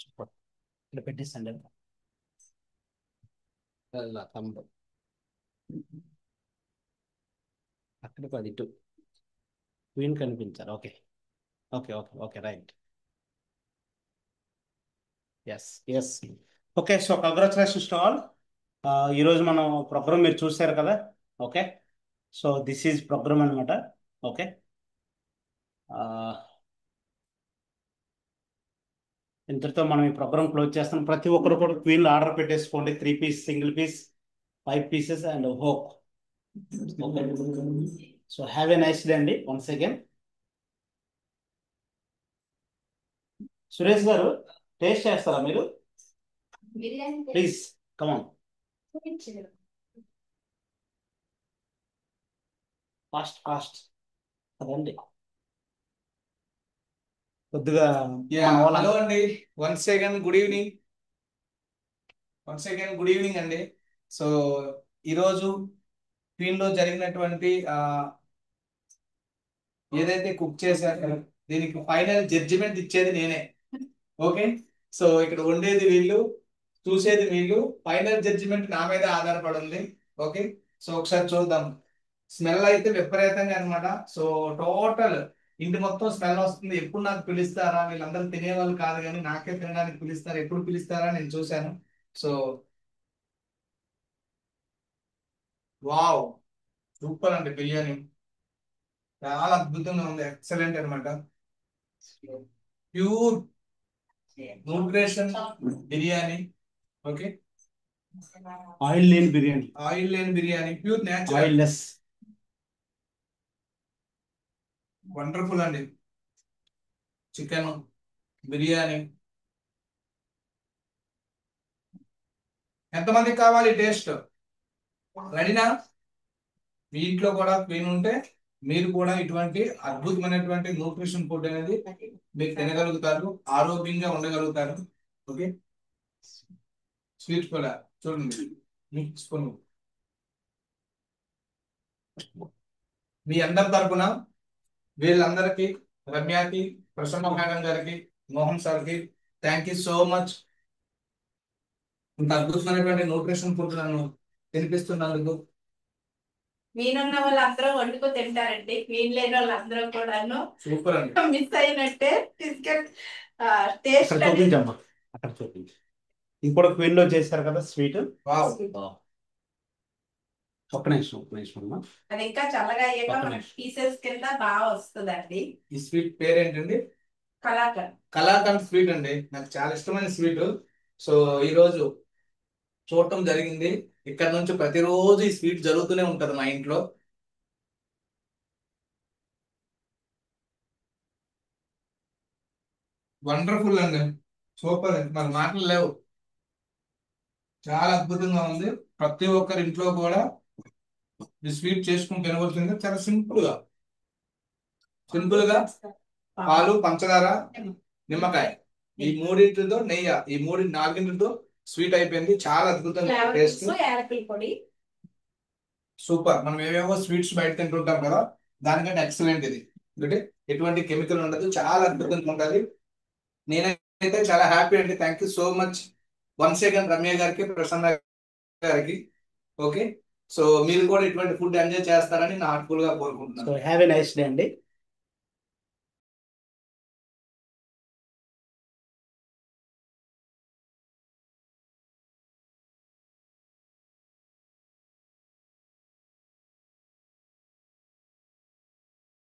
సూపర్. ఇక్కడ పెట్టేసండి తమ్ముడు, అక్కడికి అది ఇటు క్వీన్ కనిపించారు. Okay okay okay okay, right. Yes. Okay, so congratulations to all. ఈరోజు మనం ప్రోగ్రామ్ మీరు చూసారు కదా. Okay, so this is program అనమాట. ఓకే, ఇంతటితో మనం ఈ ప్రోగ్రామ్ క్లోజ్ చేస్తాం. ప్రతి ఒక్కరు కూడా క్వీన్లో ఆర్డర్ పెట్టేసుకోండి. 3 piece, single piece, 5 pieces and hope. Okay, so have a nice day అండి వన్స్ అగైన్. సురేష్ గారు టేస్ట్ చేస్తారా మీరు? ప్లీజ్ కమాన్, ఫాస్ట్ అదండి కొద్దిగా. హలో అండి, వన్స్ అగైన్ గుడ్ ఈవినింగ్ అండి. సో ఈరోజు క్వీన్ లో జరిగినటువంటి ఏదైతే కుక్ చేశారో దీనికి ఫైనల్ జడ్జిమెంట్ ఇచ్చేది నేనే. ఓకే, సో ఇక్కడ వండేది వీళ్ళు, చూసేది వీళ్ళు, ఫైనల్ జడ్జిమెంట్ నా మీద ఆధారపడి ఉంది. ఓకే, సో ఒకసారి చూద్దాం. స్మెల్ అయితే విపరీతంగా అనమాట. సో టోటల్ ఇంటి మొత్తం స్మెల్ వస్తుంది. ఎప్పుడు నాకు పిలుస్తారా, వీళ్ళందరూ తినేవాళ్ళు కాదు కానీ నాకే తినడానికి పిలుస్తారు, ఎప్పుడు పిలుస్తారా నేను చూశాను. సో వావ్, సూపర్ అండి, బిర్యానీ చాలా అద్భుతంగా ఉంది, ఎక్సలెంట్ అనమాట. Pure nutrition biryani. Okay, oil లేని బిర్యానీ, ఆయిల్ లేని biryani, pure oil natural, less. Wonderful అండి. చికెన్ బిర్యానీ. ఎంతమందికి కావాలి టేస్ట్? రెడీనా? మీ ఇంట్లో కూడా క్వీన్ ఉంటే మీరు కూడా ఇటువంటి అద్భుతమైనటువంటి న్యూట్రిషన్ ఫుడ్ అనేది మీరు తినగలుగుతారు, ఆరోగ్యంగా ఉండగలుగుతారు. ఓకే, స్వీట్ కూడా చూడండి. స్పూన్ మీ అందరి తరపున వీళ్ళందరికీ, రమ్యకి, ప్రసన్న మేడం గారికి, మోహన్ సార్కి థ్యాంక్ యూ సో మచ్. ఇంత అద్భుతమైనటువంటి న్యూట్రిషన్ ఫుడ్ నన్ను తినిపిస్తున్నందుకు. క్వీన్ ఉన్న వాళ్ళందరూ వండుకో తింటారండి, క్వీన్ లేని వాళ్ళందరూ కూడాను సూపర్ అండి. మిస్ అయినట్టే. టేస్ట్ అక్కడ చూపించమ్మా, అక్కడ చూపించు. ఇది కూడా క్వీన్ లో చేశారు కదా స్వీట్. వావ్. ఒక్క నిమిషం అమ్మా. అది ఇంకా చల్లగా అయ్యాక మనకి పీసెస్ కింద బాగా వస్తుందండి. ఈ స్వీట్ పేరేంటండి? కలాకండ్. కలాకండ్ స్వీట్ అండి, నాకు చాలా ఇష్టమైన స్వీట్. సో ఈ రోజు చూడటం జరిగింది. ఇక్కడ నుంచి ప్రతిరోజు ఈ స్వీట్ జరుగుతూనే ఉంటది మా ఇంట్లో. వండర్ఫుల్ అండి, సూపర్ అండి, మరి మాటలు లేవు. చాలా అద్భుతంగా ఉంది. ప్రతి ఒక్కరి ఇంట్లో కూడా ఈ స్వీట్ చేసుకుని తినవలసింది. చాలా సింపుల్ గా పాలు, పంచదార, నిమ్మకాయ, ఈ మూడింటితో నెయ్యి, ఈ నాలుగింటితో స్వీట్ అయిపోయింది. చాలా అద్భుతంగా టేస్ట్. యాలకుల పొడి. సూపర్. మనం ఏవేవో స్వీట్స్ బయట తింటుంటాం కదా, దానికంటే ఎక్సలెంట్ ఇది. ఎందుకంటే ఎటువంటి కెమికల్ ఉండదు, చాలా అద్భుతంగా ఉంటుంది. నేనైతే చాలా హ్యాపీ అండి. Thank you so much once again Ramya గారికి, ప్రసన్న గారికి. ఓకే, సో మీరు కూడా ఇటువంటి ఫుడ్ ఎంజాయ్ చేస్తారని నా హార్ట్ఫుల్ గా కోరుకుంటున్నాను. So have a nice day అండి.